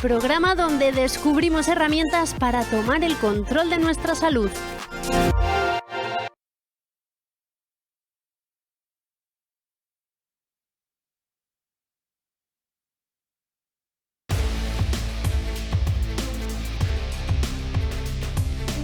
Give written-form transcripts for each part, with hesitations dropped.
programa donde descubrimos herramientas para tomar el control de nuestra salud.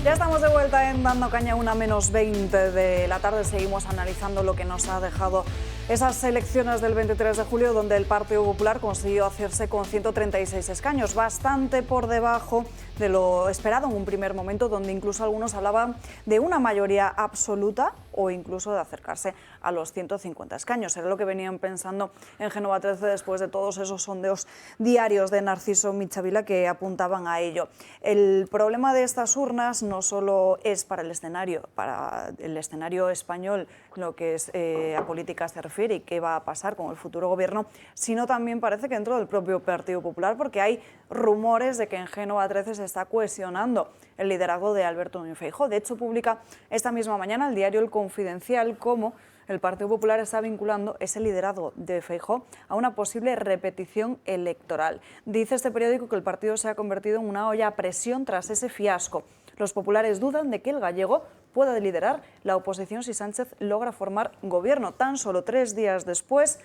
Ya estamos de vuelta en Dando Caña, 1:20 de la tarde. Seguimos analizando lo que nos ha dejado esas elecciones del 23 de julio, donde el Partido Popular consiguió hacerse con 136 escaños, bastante por debajo de lo esperado en un primer momento, donde incluso algunos hablaban de una mayoría absoluta o incluso de acercarse a los 150 escaños. Era lo que venían pensando en Génova 13 después de todos esos sondeos diarios de Narciso Michavila que apuntaban a ello. El problema de estas urnas no solo es para el escenario español, lo que es a política se refiere y qué va a pasar con el futuro gobierno, sino también parece que dentro del propio Partido Popular, porque hay rumores de que en Génova 13 se está cohesionando el liderazgo de Alberto Núñez Feijóo. De hecho, publica esta misma mañana el diario El Confidencial cómo el Partido Popular está vinculando ese liderazgo de Feijóo a una posible repetición electoral. Dice este periódico que el partido se ha convertido en una olla a presión tras ese fiasco. Los populares dudan de que el gallego pueda liderar la oposición si Sánchez logra formar gobierno. Tan solo 3 días después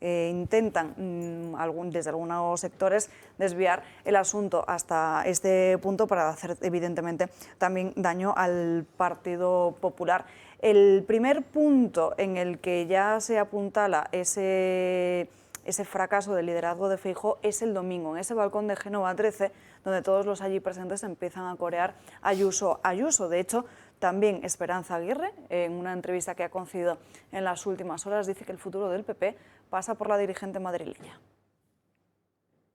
intentan desde algunos sectores desviar el asunto hasta este punto para hacer evidentemente también daño al Partido Popular. El primer punto en el que ya se apuntala ese fracaso del liderazgo de Feijóo es el domingo, en ese balcón de Génova 13, donde todos los allí presentes empiezan a corear Ayuso, Ayuso. De hecho, también Esperanza Aguirre, en una entrevista que ha concedido en las últimas horas, dice que el futuro del PP pasa por la dirigente madrileña.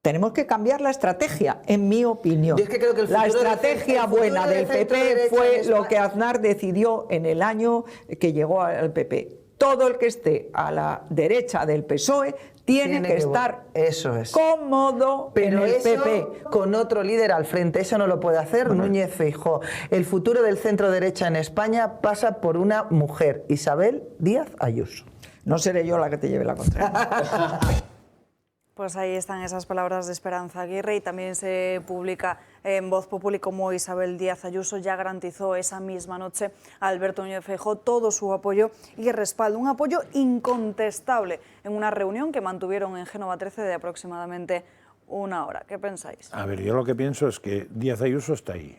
Tenemos que cambiar la estrategia, en mi opinión. Yo es que creo que la estrategia buena del PP fue lo que Aznar decidió en el año que llegó al PP. Todo el que esté a la derecha del PSOE tiene que estar cómodo en el PP. Con otro líder al frente, eso no lo puede hacer Núñez Feijóo. El futuro del centro derecha en España pasa por una mujer, Isabel Díaz Ayuso. No seré yo la que te lleve la contraria. Pues ahí están esas palabras de Esperanza Aguirre, y también se publica en Voz Populi como Isabel Díaz Ayuso ya garantizó esa misma noche a Alberto Núñez Feijóo todo su apoyo y respaldo, un apoyo incontestable en una reunión que mantuvieron en Génova 13 de aproximadamente 1 hora. ¿Qué pensáis? A ver, yo lo que pienso es que Díaz Ayuso está ahí,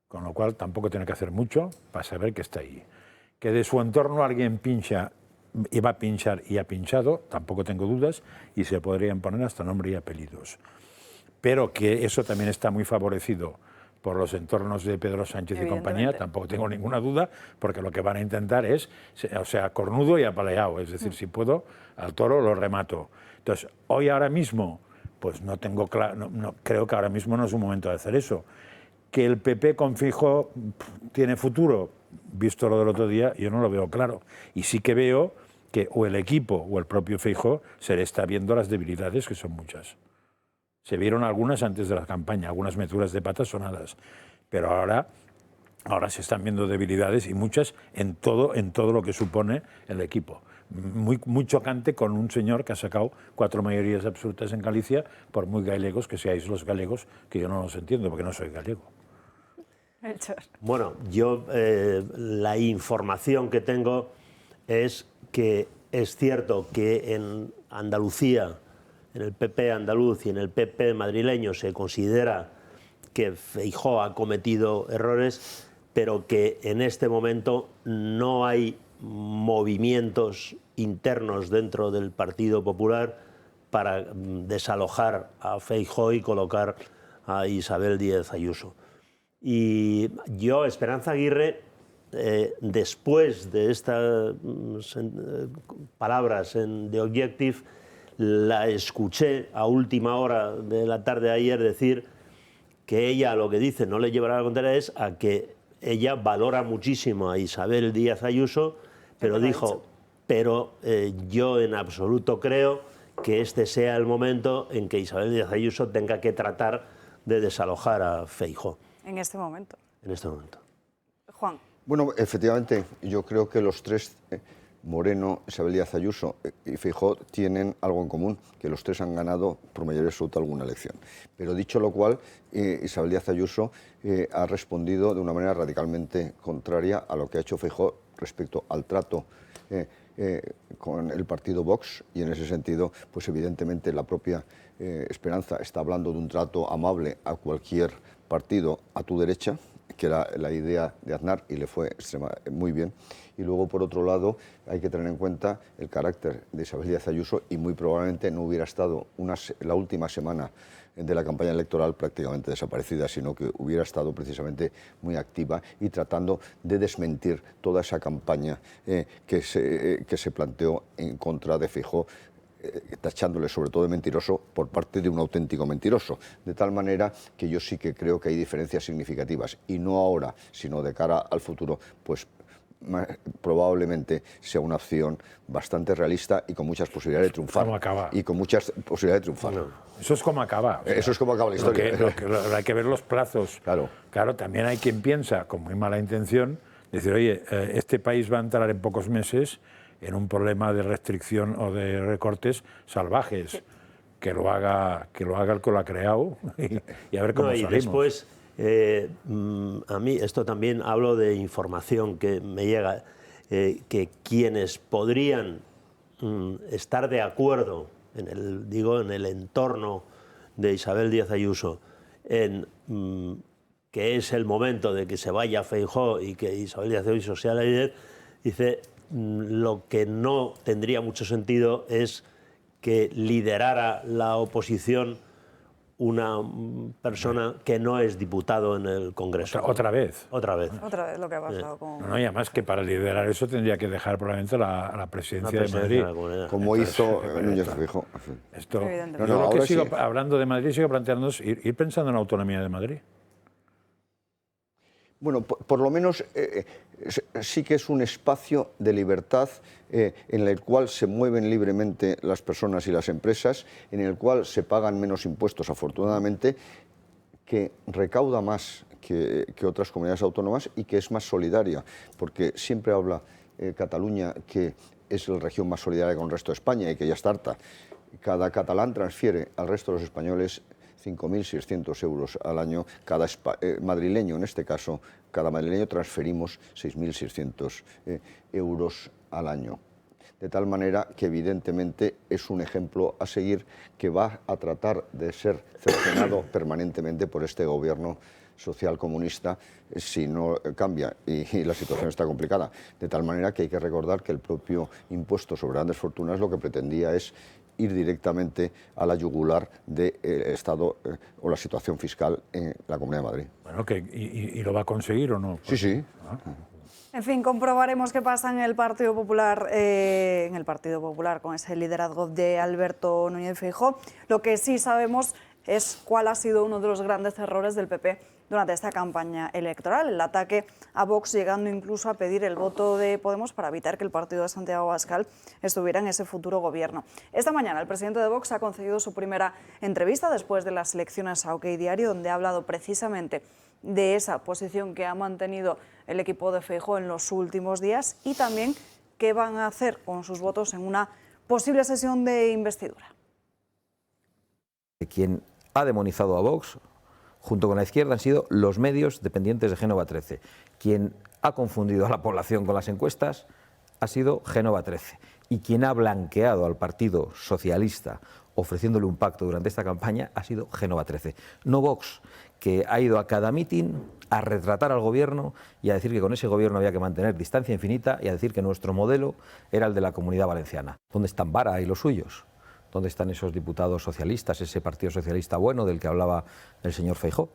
con lo cual tampoco tiene que hacer mucho para saber que está ahí. Que de su entorno alguien pincha, iba a pinchar y ha pinchado, tampoco tengo dudas, y se podrían poner hasta nombre y apellidos. Pero que eso también está muy favorecido por los entornos de Pedro Sánchez y compañía, tampoco tengo ninguna duda, porque lo que van a intentar es, o sea, cornudo y apaleado, es decir, si puedo, al toro lo remato. Entonces, hoy ahora mismo, pues no tengo claro, no, creo que ahora mismo no es un momento de hacer eso. Que el PP con Feijóo tiene futuro, visto lo del otro día, yo no lo veo claro. Y sí que veo que o el equipo o el propio Feijóo se le está viendo las debilidades, que son muchas. Se vieron algunas antes de la campaña, algunas meturas de patas sonadas, pero ahora se están viendo debilidades y muchas en todo lo que supone el equipo. Muy chocante con un señor que ha sacado 4 mayorías absolutas en Galicia, por muy galegos que seáis los galegos, que yo no los entiendo porque no soy gallego. Bueno, yo la información que tengo es que es cierto que en Andalucía, en el PP andaluz y en el PP madrileño se considera que Feijóo ha cometido errores, pero que en este momento no hay movimientos internos dentro del Partido Popular para desalojar a Feijóo y colocar a Isabel Díaz Ayuso. Y yo, Esperanza Aguirre, después de estas palabras en The Objective, la escuché a última hora de la tarde de ayer decir que ella lo que dice, no le llevará a la contraria, es a que ella valora muchísimo a Isabel Díaz Ayuso, pero dijo, yo en absoluto creo que este sea el momento en que Isabel Díaz Ayuso tenga que tratar de desalojar a Feijóo. En este momento. En este momento. Juan. Bueno, efectivamente, yo creo que los tres Moreno, Isabel Díaz Ayuso y Feijóo tienen algo en común, que los tres han ganado por mayoría absoluta alguna elección. Pero dicho lo cual, Isabel Díaz Ayuso ha respondido de una manera radicalmente contraria a lo que ha hecho Feijóo respecto al trato con el partido Vox, y en ese sentido, pues evidentemente la propia Esperanza está hablando de un trato amable a cualquier partido a tu derecha, que era la idea de Aznar y le fue muy bien. Y luego, por otro lado, hay que tener en cuenta el carácter de Isabel Díaz Ayuso, y muy probablemente no hubiera estado la última semana de la campaña electoral prácticamente desaparecida, sino que hubiera estado precisamente muy activa y tratando de desmentir toda esa campaña que se planteó en contra de Feijóo, tachándole sobre todo de mentiroso por parte de un auténtico mentiroso, de tal manera que yo sí que creo que hay diferencias significativas, y no ahora, sino de cara al futuro, pues probablemente sea una opción bastante realista y con muchas posibilidades de triunfar. ¿Cómo acaba? Y con muchas posibilidades de triunfar. No, eso es como acaba. O sea, eso es como acaba la historia. Hay que ver los plazos. Claro, también hay quien piensa, con muy mala intención, decir, oye, este país va a entrar en pocos meses en un problema de restricción o de recortes salvajes. Que lo haga el que lo ha creado y a ver cómo salimos. Y después, a mí esto también hablo de información que me llega, que quienes podrían estar de acuerdo en el entorno de Isabel Díaz Ayuso en que es el momento de que se vaya Feijóo y que Isabel Díaz Ayuso sea la líder, dice, lo que no tendría mucho sentido es que liderara la oposición una persona que no es diputado en el Congreso. ¿Otra vez? Otra vez. Otra vez lo que ha pasado con... No, y además que para liderar eso tendría que dejar probablemente la presidencia de Madrid. Como hizo Núñez Feijóo. Yo lo que sigo hablando de Madrid, sigo planteándonos ir pensando en la autonomía de Madrid. Bueno, por lo menos sí que es un espacio de libertad en el cual se mueven libremente las personas y las empresas, en el cual se pagan menos impuestos, afortunadamente, que recauda más que otras comunidades autónomas y que es más solidaria, porque siempre habla Cataluña que es la región más solidaria con el resto de España y que ya está harta. Cada catalán transfiere al resto de los españoles 5.600 euros al año, cada madrileño, en este caso, cada madrileño transferimos 6.600 euros al año. De tal manera que evidentemente es un ejemplo a seguir que va a tratar de ser cercenado permanentemente por este gobierno social comunista si no cambia y la situación está complicada. De tal manera que hay que recordar que el propio impuesto sobre grandes fortunas lo que pretendía es ir directamente a la yugular del Estado o la situación fiscal en la Comunidad de Madrid. Bueno, ¿y lo va a conseguir o no? Sí, sí. En fin, comprobaremos qué pasa en el Partido Popular, con ese liderazgo de Alberto Núñez Feijóo. Lo que sí sabemos es cuál ha sido uno de los grandes errores del PP durante esta campaña electoral, el ataque a Vox, llegando incluso a pedir el voto de Podemos para evitar que el partido de Santiago Abascal estuviera en ese futuro gobierno. Esta mañana el presidente de Vox ha concedido su primera entrevista después de las elecciones a OK Diario, donde ha hablado precisamente de esa posición que ha mantenido el equipo de Feijóo en los últimos días y también qué van a hacer con sus votos en una posible sesión de investidura. Quien ha demonizado a Vox junto con la izquierda han sido los medios dependientes de Génova 13. Quien ha confundido a la población con las encuestas ha sido Génova 13. Y quien ha blanqueado al Partido Socialista ofreciéndole un pacto durante esta campaña ha sido Génova 13. No Vox, que ha ido a cada mitin a retratar al gobierno y a decir que con ese gobierno había que mantener distancia infinita y a decir que nuestro modelo era el de la Comunidad Valenciana. ¿Dónde están Vara y los suyos? ¿Dónde están esos diputados socialistas, ese Partido Socialista bueno del que hablaba el señor Feijóo?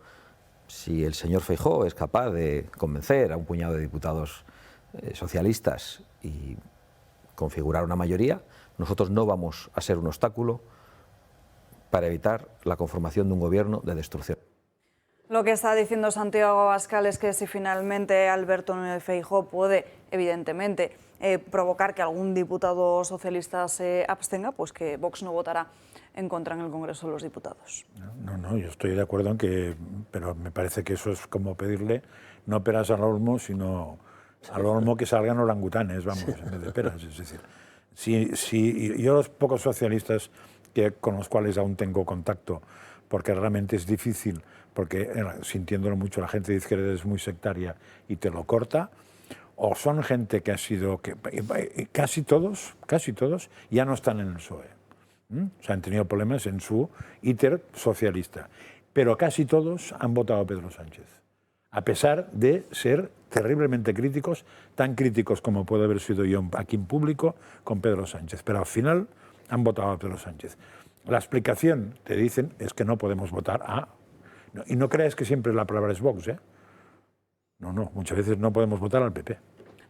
Si el señor Feijóo es capaz de convencer a un puñado de diputados socialistas y configurar una mayoría, nosotros no vamos a ser un obstáculo para evitar la conformación de un gobierno de destrucción. Lo que está diciendo Santiago Abascal es que si finalmente Alberto Núñez Feijóo puede, evidentemente, provocar que algún diputado socialista se abstenga, pues que Vox no votará en contra en el Congreso de los Diputados. No, yo estoy de acuerdo en que, pero me parece que eso es como pedirle no peras al olmo, sino Al olmo que salgan orangutanes, vamos, en vez de peras. Es decir, si yo los pocos socialistas con los cuales aún tengo contacto, porque realmente es difícil, porque sintiéndolo mucho la gente de izquierda es muy sectaria y te lo corta, o son gente que ha sido, casi todos ya no están en el PSOE. O sea, han tenido problemas en su íter socialista, pero casi todos han votado a Pedro Sánchez, a pesar de ser terriblemente críticos, tan críticos como puedo haber sido yo aquí en público con Pedro Sánchez, pero al final han votado a Pedro Sánchez. La explicación, te dicen, es que no podemos votar a... Y no creas que siempre la palabra es Vox, ¿eh? No, muchas veces no podemos votar al PP.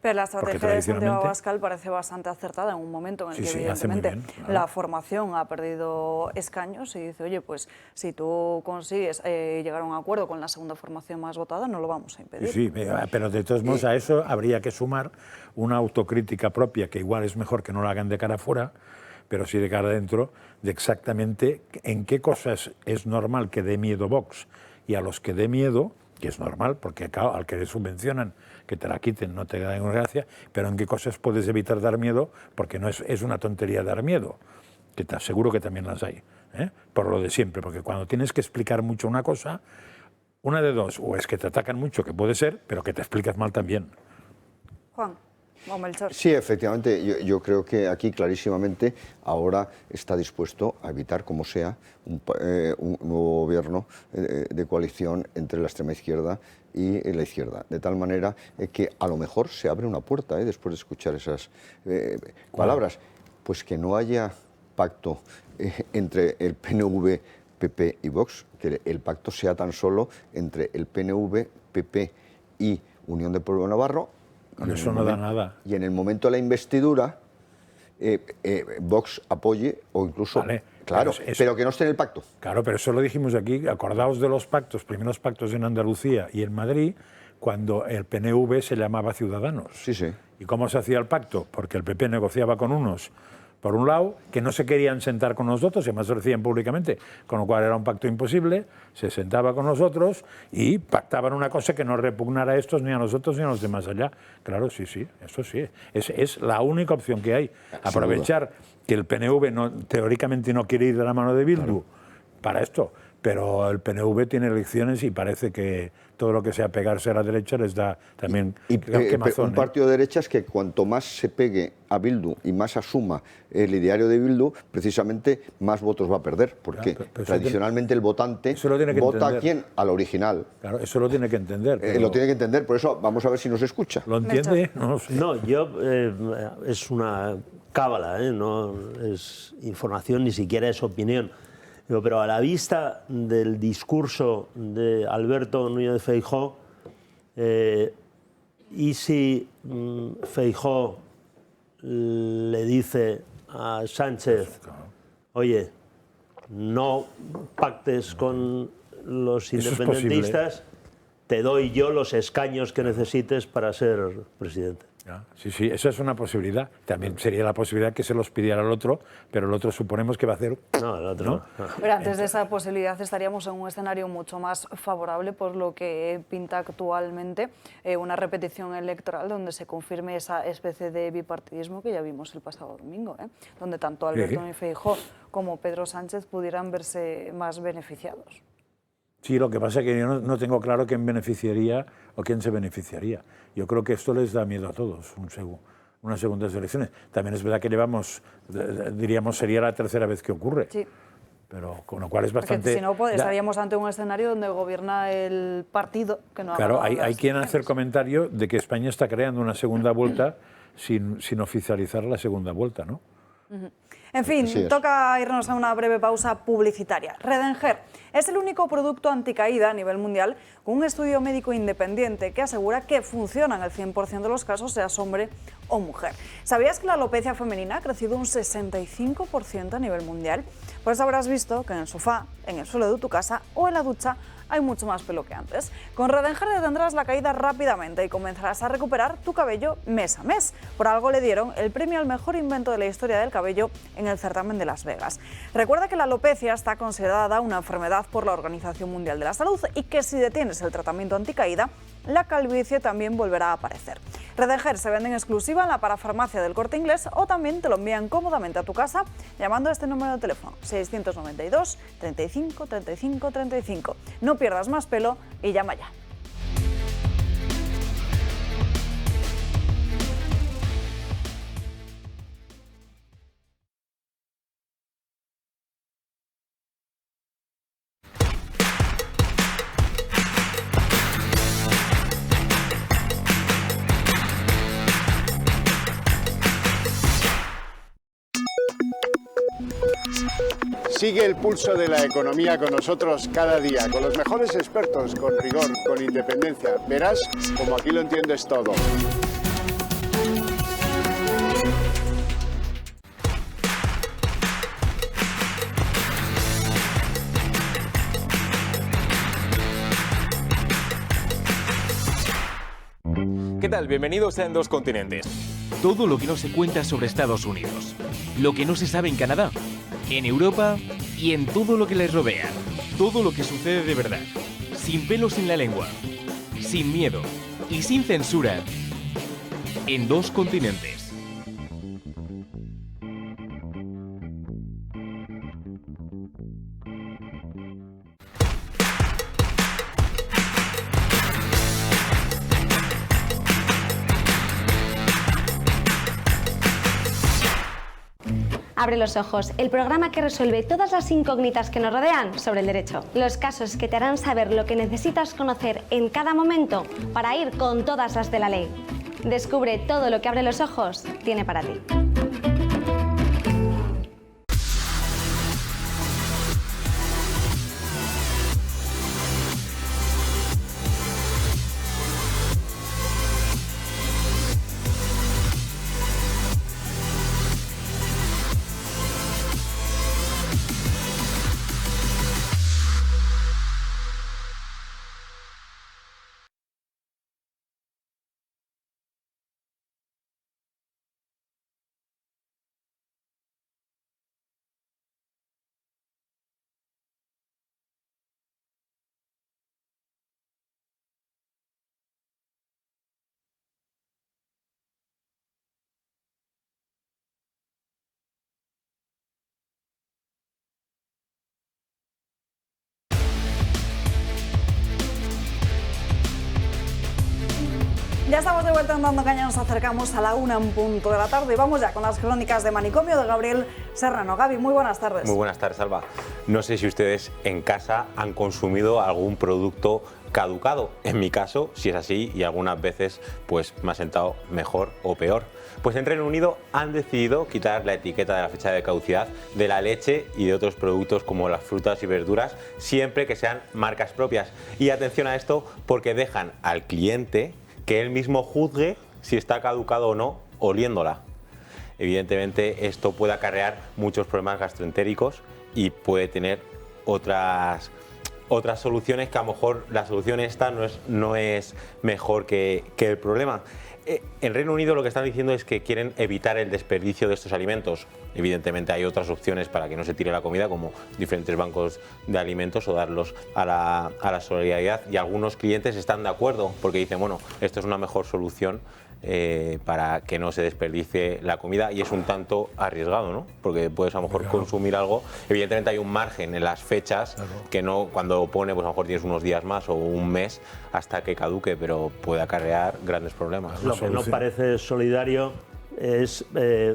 Pero la estrategia de Santiago Abascal parece bastante acertada en un momento en el que evidentemente la formación ha perdido escaños y dice, oye, pues si tú consigues llegar a un acuerdo con la segunda formación más votada, no lo vamos a impedir. Sí, pero de todos modos a eso habría que sumar una autocrítica propia, que igual es mejor que no la hagan de cara afuera, pero sí de cara adentro, de exactamente en qué cosas es normal que dé miedo Vox, y a los que dé miedo, que es normal, porque al que le subvencionan que te la quiten no te da ninguna gracia, pero en qué cosas puedes evitar dar miedo, porque no es una tontería dar miedo, que te aseguro que también las hay, por lo de siempre, porque cuando tienes que explicar mucho una cosa, una de dos, o es que te atacan mucho, que puede ser, pero que te explicas mal también. Juan. Sí, efectivamente, yo creo que aquí clarísimamente ahora está dispuesto a evitar, como sea, un nuevo gobierno de coalición entre la extrema izquierda y la izquierda, de tal manera que a lo mejor se abre una puerta después de escuchar esas palabras, pues que no haya pacto entre el PNV, PP y Vox, que el pacto sea tan solo entre el PNV, PP y Unión del Pueblo Navarro. Con eso no da nada. Y en el momento de la investidura, Vox apoye o incluso... Vale, claro, pero que no esté en el pacto. Claro, pero eso lo dijimos aquí. Acordaos de los pactos, primeros pactos en Andalucía y en Madrid, cuando el PNV se llamaba Ciudadanos. Sí, sí. ¿Y cómo se hacía el pacto? Porque el PP negociaba con unos, por un lado, que no se querían sentar con nosotros, y además lo decían públicamente, con lo cual era un pacto imposible, se sentaba con nosotros y pactaban una cosa que no repugnara a estos, ni a nosotros, ni a los demás allá. Claro, sí, eso sí. Es la única opción que hay. Aprovechar que el PNV teóricamente no quiere ir de la mano de Bildu para esto, pero el PNV tiene elecciones y parece que todo lo que sea pegarse a la derecha les da también quemazón. Un partido de derechas que cuanto más se pegue a Bildu y más asuma el ideario de Bildu, precisamente más votos va a perder, porque tradicionalmente el votante vota a quién, al original. Claro, eso lo tiene que entender. Lo tiene que entender, por eso vamos a ver si nos escucha. ¿Lo entiende? No sé. No, es una cábala, no es información, ni siquiera es opinión. Pero a la vista del discurso de Alberto Núñez Feijóo, y si Feijóo le dice a Sánchez, oye, no pactes con los independentistas, te doy yo los escaños que necesites para ser presidente. Sí, esa es una posibilidad. También sería la posibilidad que se los pidiera al otro, pero el otro suponemos que va a hacer... No, el otro no. Pero antes de esa posibilidad estaríamos en un escenario mucho más favorable por lo que pinta actualmente una repetición electoral donde se confirme esa especie de bipartidismo que ya vimos el pasado domingo, donde tanto Alberto Núñez Feijóo como Pedro Sánchez pudieran verse más beneficiados. Sí, lo que pasa es que yo no tengo claro quién beneficiaría o quién se beneficiaría. Yo creo que esto les da miedo a todos, unas segundas elecciones. También es verdad que diríamos, sería la tercera vez que ocurre. Sí. Pero con lo cual es bastante... Porque si no, estaríamos ante un escenario donde gobierna el partido que no... Claro, hay quien hace el comentario de que España está creando una segunda vuelta sin oficializar la segunda vuelta, ¿no? En fin, toca irnos a una breve pausa publicitaria. Redenger es el único producto anticaída a nivel mundial con un estudio médico independiente que asegura que funciona en el 100% de los casos, seas hombre o mujer. ¿Sabías que la alopecia femenina ha crecido un 65% a nivel mundial? Pues habrás visto que en el sofá, en el suelo de tu casa o en la ducha hay mucho más pelo que antes. Con Redenger detendrás la caída rápidamente y comenzarás a recuperar tu cabello mes a mes. Por algo le dieron el premio al mejor invento de la historia del cabello en el certamen de Las Vegas. Recuerda que la alopecia está considerada una enfermedad por la Organización Mundial de la Salud y que si detienes el tratamiento anticaída, la calvicie también volverá a aparecer. Redenjer se vende en exclusiva en la parafarmacia del Corte Inglés o también te lo envían cómodamente a tu casa llamando a este número de teléfono 692 35 35 35. No pierdas más pelo y llama ya. Sigue el pulso de la economía con nosotros cada día, con los mejores expertos, con rigor, con independencia. Verás como aquí lo entiendes todo. ¿Qué tal? Bienvenidos a En Dos Continentes. Todo lo que no se cuenta sobre Estados Unidos, lo que no se sabe en Canadá, en Europa y en todo lo que les rodea. Todo lo que sucede de verdad, sin pelos en la lengua, sin miedo y sin censura. En Dos Continentes. Abre los ojos, el programa que resuelve todas las incógnitas que nos rodean sobre el derecho. Los casos que te harán saber lo que necesitas conocer en cada momento para ir con todas las de la ley. Descubre todo lo que Abre los Ojos tiene para ti. Ya estamos de vuelta en Dando Caña, nos acercamos a la 1:00 de la tarde y vamos ya con las crónicas de Manicomio de Gabriel Serrano. Gaby, muy buenas tardes. Muy buenas tardes, Alba. No sé si ustedes en casa han consumido algún producto caducado. En mi caso, si es así, y algunas veces pues me ha sentado mejor o peor. Pues en Reino Unido han decidido quitar la etiqueta de la fecha de caducidad de la leche y de otros productos como las frutas y verduras, siempre que sean marcas propias. Y atención a esto, porque dejan al cliente que él mismo juzgue si está caducado o no oliéndola. Evidentemente esto puede acarrear muchos problemas gastroentéricos y puede tener otras soluciones que a lo mejor la solución esta no es mejor que el problema. En Reino Unido lo que están diciendo es que quieren evitar el desperdicio de estos alimentos. Evidentemente hay otras opciones para que no se tire la comida, como diferentes bancos de alimentos o darlos a la solidaridad. Y algunos clientes están de acuerdo porque dicen, bueno, esto es una mejor solución para que no se desperdicie la comida, y es un tanto arriesgado, ¿no? Porque puedes a lo mejor consumir algo. Evidentemente hay un margen en las fechas, que no, cuando lo pone, pues a lo mejor tienes unos días más o un mes hasta que caduque, pero puede acarrear grandes problemas. Lo que no parece solidario es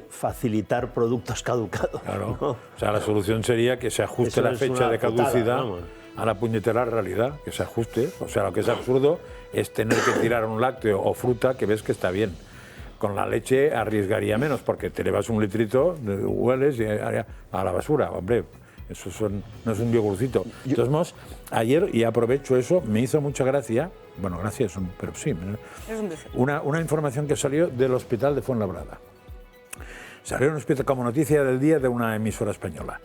facilitar productos caducados. Claro. ¿no? O sea, la solución sería que se ajuste la fecha de caducidad a la puñetera realidad, que se ajuste. O sea, lo que es absurdo es tener que tirar un lácteo o fruta que ves que está bien. Con la leche arriesgaría menos, porque te llevas un litrito, hueles y a la basura, hombre. Eso no es un yogurcito. Entonces, ayer, y aprovecho eso, me hizo mucha gracia, bueno, gracias, pero sí, una información que salió del hospital de Fuenlabrada. Salió un hospital como noticia del día de una emisora española,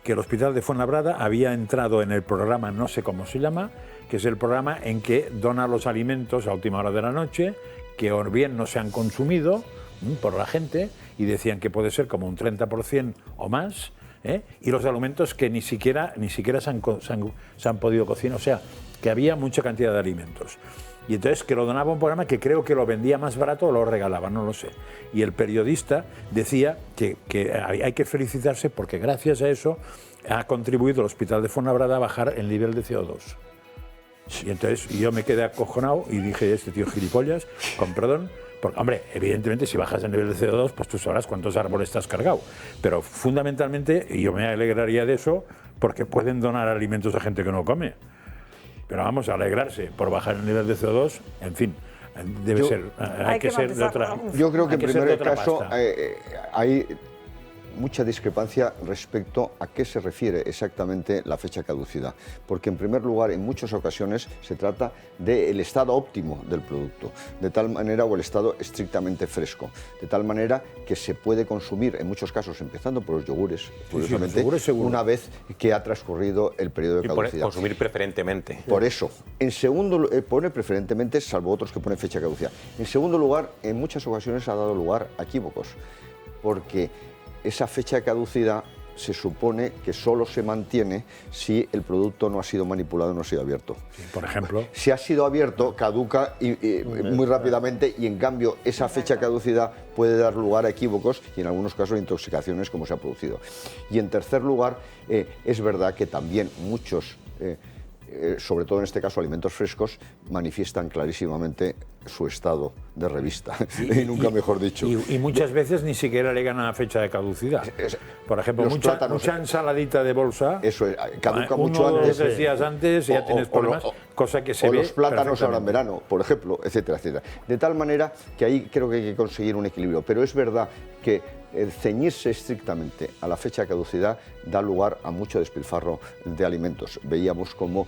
que el hospital de Fuenlabrada había entrado en el programa, no sé cómo se llama, que es el programa en que dona los alimentos a última hora de la noche, que o bien no se han consumido por la gente, y decían que puede ser como un 30% o más, y los alimentos que ni siquiera se han podido cocinar, o sea, que había mucha cantidad de alimentos. Y entonces que lo donaba a un programa que creo que lo vendía más barato o lo regalaba, no lo sé. Y el periodista decía que hay que felicitarse porque gracias a eso ha contribuido el Hospital de Fuenlabrada a bajar el nivel de CO2. Y entonces yo me quedé acojonado y dije, este tío gilipollas, con perdón, porque, hombre, evidentemente si bajas el nivel de CO2, pues tú sabrás cuántos árboles te has cargado. Pero fundamentalmente, y yo me alegraría de eso, porque pueden donar alimentos a gente que no come. Pero vamos a alegrarse por bajar el nivel de CO2, en fin, debe ser, hay que ser de otra. Yo creo que en primer caso hay mucha discrepancia respecto a qué se refiere exactamente la fecha de caducidad, porque en primer lugar en muchas ocasiones se trata del estado óptimo del producto, de tal manera, o el estado estrictamente fresco, de tal manera que se puede consumir en muchos casos, empezando por los yogures, curiosamente, una vez que ha transcurrido el periodo de caducidad. Consumir preferentemente. Por eso, en segundo, pone preferentemente, salvo otros que ponen fecha de caducidad. En segundo lugar, en muchas ocasiones ha dado lugar a equívocos, porque esa fecha de caducidad se supone que solo se mantiene si el producto no ha sido manipulado, no ha sido abierto. Sí, por ejemplo. Si ha sido abierto, caduca muy rápidamente y en cambio esa fecha de caducidad puede dar lugar a equívocos y en algunos casos a intoxicaciones como se ha producido. Y en tercer lugar, es verdad que también muchos, sobre todo en este caso alimentos frescos, manifiestan clarísimamente su estado de revista, y nunca mejor dicho. Y muchas veces ni siquiera le ganan a fecha de caducidad. Por ejemplo, mucha ensaladita de bolsa, eso es, caduca mucho antes. 1 o 3 días antes ya tienes problemas, cosa que se ve. O los plátanos ahora en verano, por ejemplo, etcétera, etcétera. De tal manera que ahí creo que hay que conseguir un equilibrio, pero es verdad que ceñirse estrictamente a la fecha de caducidad da lugar a mucho despilfarro de alimentos. Veíamos como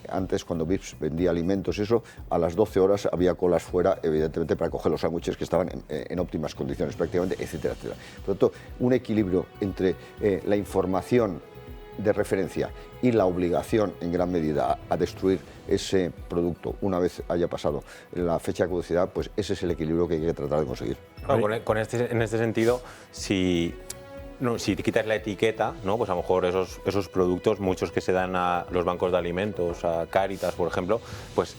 antes cuando Vips vendía alimentos, eso, a las 12 horas había colas fuera, evidentemente, para coger los sándwiches que estaban en óptimas condiciones prácticamente, etcétera, etcétera. Por lo tanto, un equilibrio entre la información de referencia y la obligación en gran medida a destruir ese producto una vez haya pasado la fecha de caducidad, pues ese es el equilibrio que hay que tratar de conseguir. Bueno, en este sentido, si quitas la etiqueta, ¿no? Pues a lo mejor esos productos, muchos que se dan a los bancos de alimentos, a Cáritas, por ejemplo, pues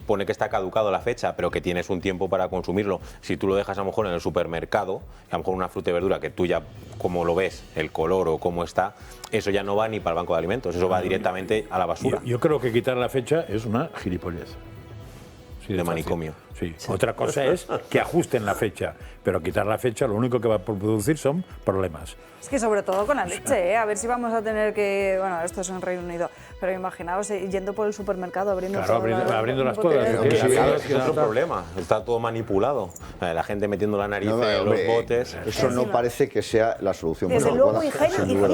pone que está caducado la fecha, pero que tienes un tiempo para consumirlo. Si tú lo dejas a lo mejor en el supermercado, a lo mejor una fruta y verdura que tú ya, como lo ves, el color o cómo está, eso ya no va ni para el banco de alimentos, eso va directamente a la basura. Yo creo que quitar la fecha es una gilipollez. Sí, de manicomio. Sí. Otra cosa es que ajusten la fecha, pero quitar la fecha lo único que va a producir son problemas. Es que sobre todo con la leche, a ver si vamos a tener que, bueno, esto es en Reino Unido, pero imaginaos yendo por el supermercado abriendo abriéndolas todas. Es otro problema, está todo manipulado. La gente metiendo la nariz en los botes. Eso no parece que sea la solución. Desde luego higiénico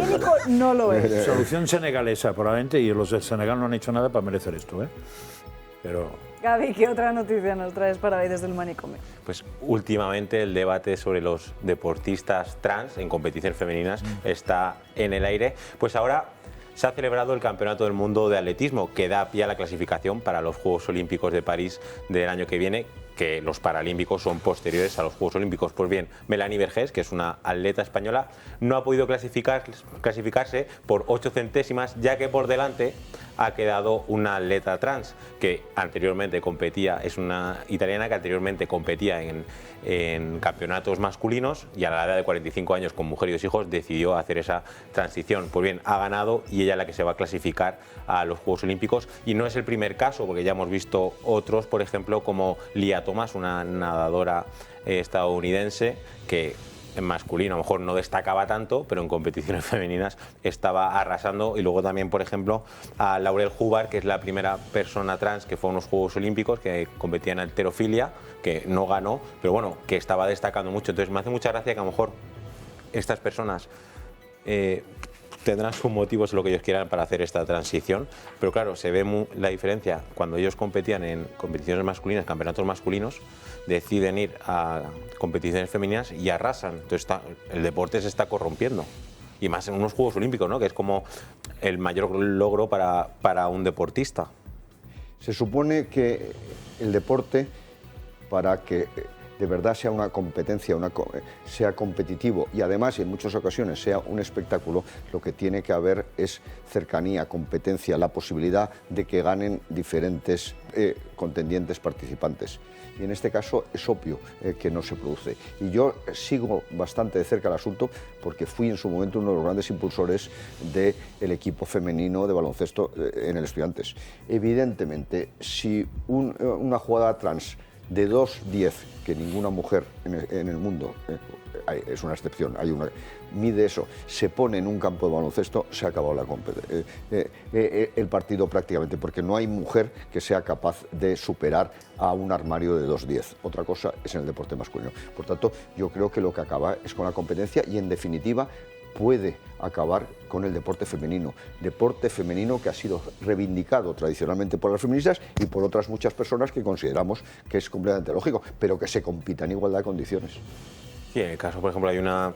no lo es. Solución senegalesa probablemente, y los del Senegal no han hecho nada para merecer esto, ¿eh? Pero... Gaby, ¿qué otra noticia nos traes para hoy desde el manicomio? Pues últimamente el debate sobre los deportistas trans en competiciones femeninas está en el aire. Pues ahora se ha celebrado el Campeonato del Mundo de Atletismo, que da pie a la clasificación para los Juegos Olímpicos de París del año que viene, que los Paralímpicos son posteriores a los Juegos Olímpicos. Pues bien, Melanie Vergés, que es una atleta española, no ha podido clasificarse por 8 centésimas, ya que por delante ha quedado una atleta trans que anteriormente competía, es una italiana que anteriormente competía en campeonatos masculinos y a la edad de 45 años con mujer y 2 hijos decidió hacer esa transición. Pues bien, ha ganado y ella es la que se va a clasificar a los Juegos Olímpicos, y no es el primer caso, porque ya hemos visto otros, por ejemplo, como Lia Thomas, una nadadora estadounidense que en masculino a lo mejor no destacaba tanto, pero en competiciones femeninas estaba arrasando. Y luego también, por ejemplo, a Laurel Hubbard, que es la primera persona trans que fue a unos Juegos Olímpicos, que competía en halterofilia, que no ganó, pero bueno, que estaba destacando mucho. Entonces me hace mucha gracia que a lo mejor estas personas tendrán sus motivos, lo que ellos quieran para hacer esta transición, pero claro, se ve la diferencia cuando ellos competían en competiciones masculinas, campeonatos masculinos, deciden ir a competiciones femeninas y arrasan. Entonces el deporte se está corrompiendo, y más en unos Juegos Olímpicos, ¿no? Que es como el mayor logro para un deportista. Se supone que el deporte, para que de verdad sea una competencia, sea competitivo y además en muchas ocasiones sea un espectáculo, lo que tiene que haber es cercanía, competencia, la posibilidad de que ganen diferentes contendientes participantes. Y en este caso es obvio que no se produce. Y yo sigo bastante de cerca el asunto porque fui en su momento uno de los grandes impulsores del equipo femenino de baloncesto en el Estudiantes. Evidentemente, si una jugadora trans de 2,10, que ninguna mujer en el mundo, es una excepción, mide eso, se pone en un campo de baloncesto, se ha acabado el partido prácticamente, porque no hay mujer que sea capaz de superar a un armario de 2,10. Otra cosa es en el deporte masculino. Por tanto, yo creo que lo que acaba es con la competencia y, en definitiva, puede acabar con el deporte femenino que ha sido reivindicado tradicionalmente por las feministas y por otras muchas personas que consideramos que es completamente lógico, pero que se compita en igualdad de condiciones. Sí, en el caso, por ejemplo, hay una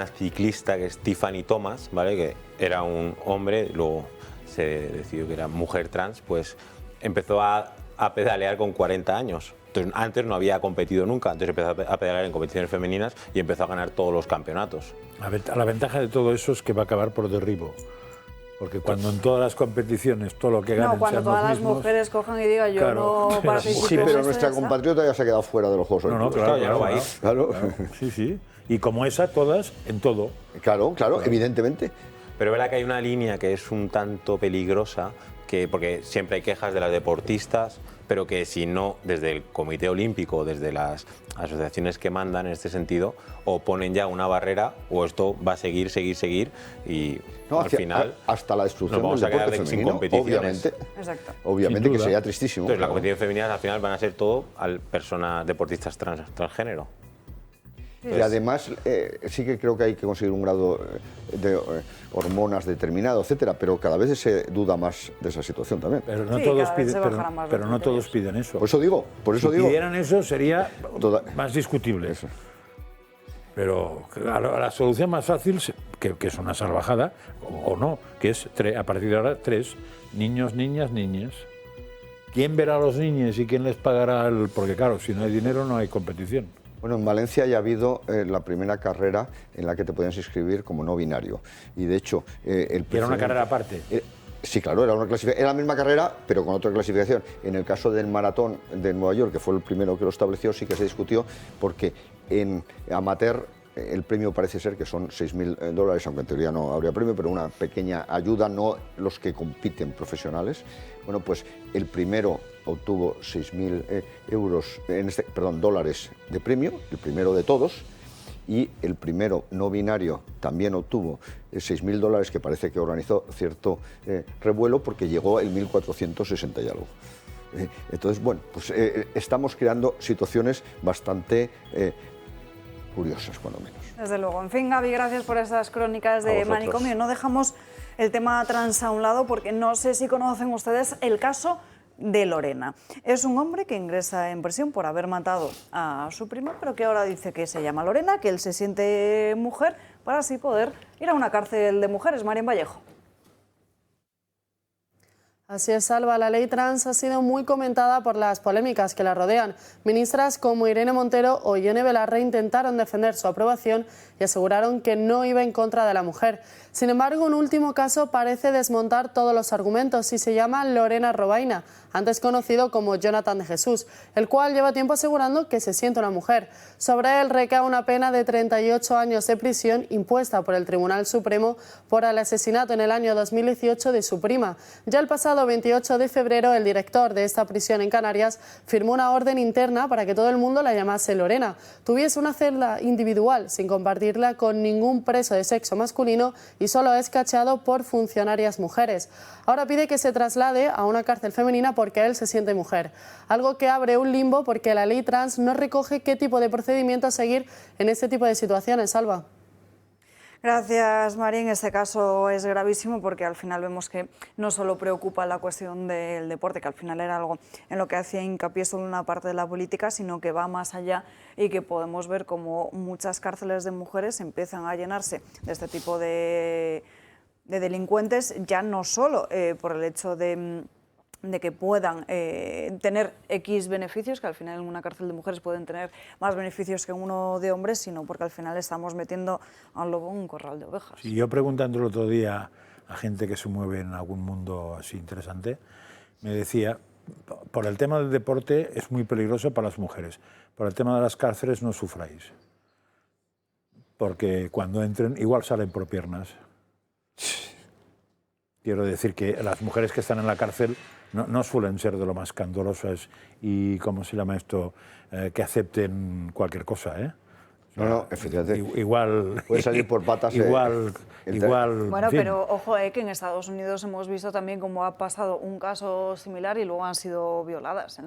ciclista que es Tiffany Thomas, ¿vale? Que era un hombre, luego se decidió que era mujer trans, pues empezó a pedalear con 40 años. Entonces, antes no había competido nunca, entonces empezó a pedalear en competiciones femeninas y empezó a ganar todos los campeonatos. La ventaja de todo eso es que va a acabar por derribo. Porque cuando en todas las competiciones todo lo que ganan no, cuando sean todas los las mismos, mujeres cojan y digan yo claro, no participo. Sí, pero nuestra compatriota ya se ha quedado fuera de los Juegos Olímpicos. No, claro, ya no va a ir. Claro. Sí, sí. Y como esa, todas, en todo. Claro, evidentemente. Pero es verdad que hay una línea que es un tanto peligrosa, porque siempre hay quejas de las deportistas, pero que si no, desde el Comité Olímpico, desde las asociaciones que mandan en este sentido, o ponen ya una barrera, o esto va a seguir, y al final hasta la destrucción nos vamos del a quedar deporte sin femenino, competiciones. Obviamente que sería tristísimo. Entonces, las competiciones femeninas al final van a ser todo personas deportistas transgénero. Y además sí que creo que hay que conseguir un grado de hormonas determinado, etcétera, pero cada vez se duda más de esa situación también. Pero no todos piden eso. Por eso digo. Si pidieran eso sería más discutible. Eso. Pero la solución más fácil, que es una salvajada, o no, que es a partir de ahora 3 niños, niñas, niñas. ¿Quién verá a los niños y quién les pagará porque claro, si no hay dinero no hay competición? Bueno, en Valencia ya ha habido la primera carrera en la que te podías inscribir como no binario. Y de hecho, ¿Era una carrera aparte? Sí, claro, era la misma carrera, pero con otra clasificación. En el caso del maratón de Nueva York, que fue el primero que lo estableció, sí que se discutió, porque en amateur el premio parece ser que son $6.000, aunque en teoría no habría premio, pero una pequeña ayuda, no los que compiten profesionales. Bueno, pues el primero obtuvo 6.000 dólares de premio, el primero de todos, y el primero no binario también obtuvo $6.000, que parece que organizó cierto revuelo porque llegó el 1.460 y algo. Entonces, bueno, pues estamos creando situaciones bastante curiosas, cuando menos. Desde luego. En fin, Gaby, gracias por esas crónicas de manicomio. No dejamos el tema trans a un lado porque no sé si conocen ustedes el caso de Lorena. Es un hombre que ingresa en prisión por haber matado a su prima, pero que ahora dice que se llama Lorena, que él se siente mujer, para así poder ir a una cárcel de mujeres. Marian Vallejo. Así es, Alba. La ley trans ha sido muy comentada por las polémicas que la rodean. Ministras como Irene Montero o Ione Belarra intentaron defender su aprobación y aseguraron que no iba en contra de la mujer. Sin embargo, un último caso parece desmontar todos los argumentos y se llama Lorena Robaina, antes conocido como Jonathan de Jesús, el cual lleva tiempo asegurando que se siente una mujer. Sobre él recae una pena de 38 años de prisión impuesta por el Tribunal Supremo por el asesinato en el año 2018 de su prima. Ya el pasado 28 de febrero, el director de esta prisión en Canarias firmó una orden interna para que todo el mundo la llamase Lorena. Tuviese una celda individual sin compartirla con ningún preso de sexo masculino y solo es cachado por funcionarias mujeres. Ahora pide que se traslade a una cárcel femenina porque él se siente mujer. Algo que abre un limbo porque la ley trans no recoge qué tipo de procedimiento seguir en este tipo de situaciones. Alba. Gracias, María. En este caso es gravísimo porque al final vemos que no solo preocupa la cuestión del deporte, que al final era algo en lo que hacía hincapié solo una parte de la política, sino que va más allá y que podemos ver como muchas cárceles de mujeres empiezan a llenarse de este tipo de delincuentes, ya no solo por el hecho de de que puedan tener X beneficios, que al final en una cárcel de mujeres pueden tener más beneficios que en uno de hombres, sino porque al final estamos metiendo a un lobo en un corral de ovejas. Sí, yo preguntando el otro día a gente que se mueve en algún mundo así interesante, me decía, por el tema del deporte es muy peligroso para las mujeres, por el tema de las cárceles no sufráis, porque cuando entren igual salen por piernas. Quiero decir que las mujeres que están en la cárcel no suelen ser de lo más candorosas y, ¿cómo se llama esto?, que acepten cualquier cosa, ¿eh? No, efectivamente. Igual... Puede salir por patas. Igual... Bueno, pero ojo, que en Estados Unidos hemos visto también cómo ha pasado un caso similar y luego han sido violadas.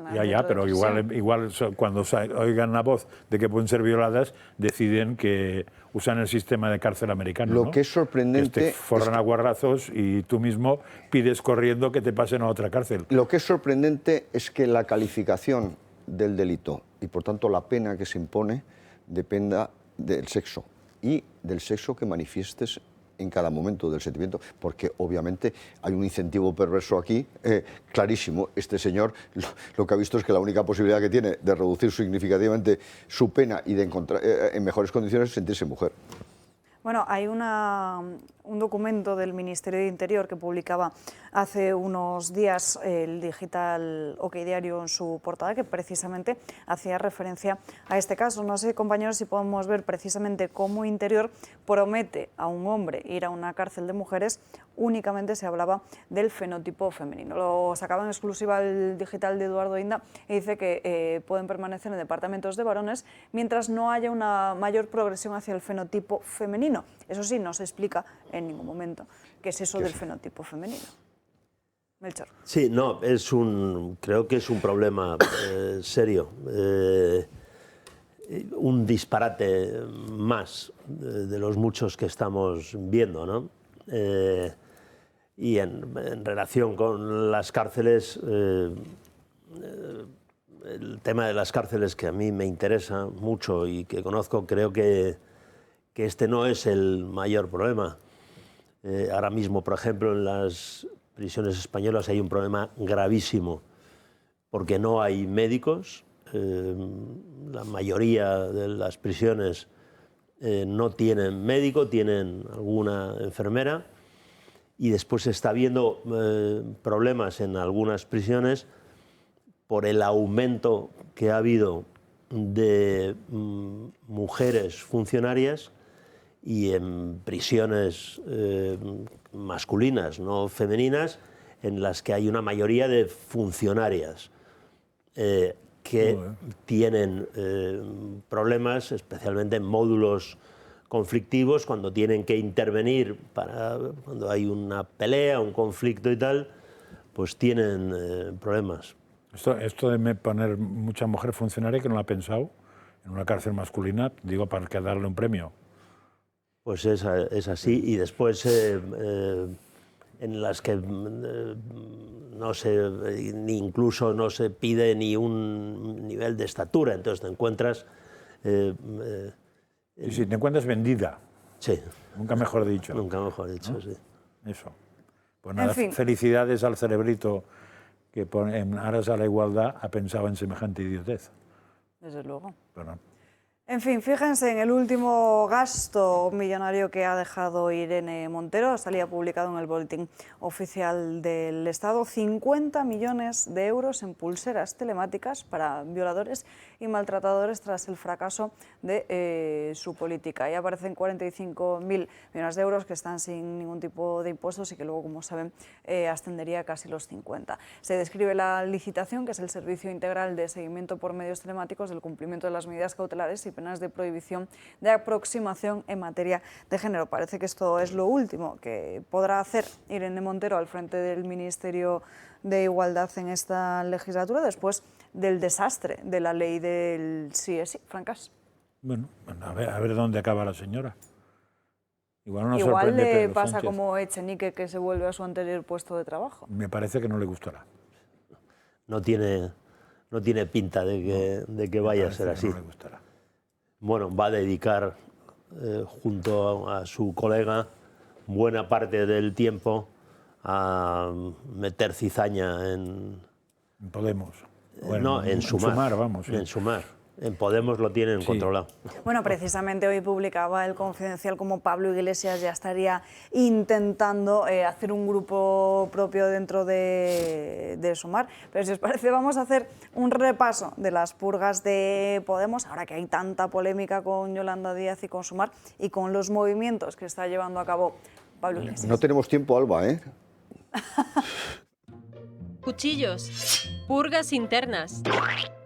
Pero igual cuando oigan la voz de que pueden ser violadas, deciden que usan el sistema de cárcel americano. Lo que es sorprendente... Que te forran a guarrazos y tú mismo pides corriendo que te pasen a otra cárcel. Lo que es sorprendente es que la calificación del delito y, por tanto, la pena que se impone dependa del sexo y del sexo que manifiestes en cada momento del sentimiento, porque obviamente hay un incentivo perverso aquí clarísimo. Este señor lo que ha visto es que la única posibilidad que tiene de reducir significativamente su pena y de encontrar en mejores condiciones es sentirse mujer. Bueno, hay un documento del Ministerio de Interior que publicaba hace unos días el digital OK Diario en su portada, que precisamente hacía referencia a este caso. No sé, compañeros, si podemos ver precisamente cómo Interior promete a un hombre ir a una cárcel de mujeres. Únicamente se hablaba del fenotipo femenino. Lo sacaba en exclusiva el digital de Eduardo Inda y dice que pueden permanecer en departamentos de varones mientras no haya una mayor progresión hacia el fenotipo femenino. Eso sí, no se explica en ningún momento qué es eso del fenotipo femenino. Melchor. Sí, no, creo que es un problema serio. Un disparate más de los muchos que estamos viendo, ¿no? Y en relación con las cárceles, el tema de las cárceles que a mí me interesa mucho y que conozco, creo que este no es el mayor problema. Ahora mismo, por ejemplo, en las prisiones españolas hay un problema gravísimo porque no hay médicos. La mayoría de las prisiones no tienen médico, tienen alguna enfermera, y después se está viendo problemas en algunas prisiones por el aumento que ha habido de mujeres funcionarias y en prisiones masculinas, no femeninas, en las que hay una mayoría de funcionarias que tienen problemas, especialmente en módulos conflictivos, cuando tienen que intervenir, cuando hay una pelea, un conflicto y tal, pues tienen problemas. Esto de poner mucha mujer funcionaria, que no lo ha pensado, en una cárcel masculina, digo, para que darle un premio. Pues es así, y después en las que ni incluso no se pide ni un nivel de estatura, entonces te encuentras... sí, te encuentras vendida. Sí. Nunca mejor dicho. Nunca mejor dicho, ¿no? Sí. Eso. Pues nada, En fin. felicidades al cerebrito que en aras a la igualdad ha pensado en semejante idiotez. Desde luego. Perdón. En fin, fíjense en el último gasto millonario que ha dejado Irene Montero. Salía publicado en el Boletín Oficial del Estado: 50 millones de euros en pulseras telemáticas para violadores y maltratadores tras el fracaso de su política. Ahí aparecen 45.000 millones de euros que están sin ningún tipo de impuestos y que luego, como saben, ascendería a casi los 50. Se describe la licitación, que es el servicio integral de seguimiento por medios telemáticos del cumplimiento de las medidas cautelares y penas de prohibición de aproximación en materia de género. Parece que esto es lo último que podrá hacer Irene Montero al frente del Ministerio de Igualdad en esta legislatura, después del desastre de la ley del sí es sí. Francas. Bueno, a ver dónde acaba la señora. Igual le pasa Sánchez, como Echenique, que se vuelve a su anterior puesto de trabajo. Me parece que no le gustará. No tiene pinta de que vaya a ser así. No le gustará. Bueno, va a dedicar, junto a su colega, buena parte del tiempo a meter cizaña en Podemos. no, en Sumar, vamos. Sí. En Sumar. En Podemos lo tienen controlado. Bueno, precisamente hoy publicaba El Confidencial como Pablo Iglesias ya estaría intentando hacer un grupo propio dentro de Sumar. Pero si os parece, vamos a hacer un repaso de las purgas de Podemos, ahora que hay tanta polémica con Yolanda Díaz y con Sumar, y con los movimientos que está llevando a cabo Pablo Iglesias. No tenemos tiempo, Alba, ¿eh? Cuchillos, purgas internas.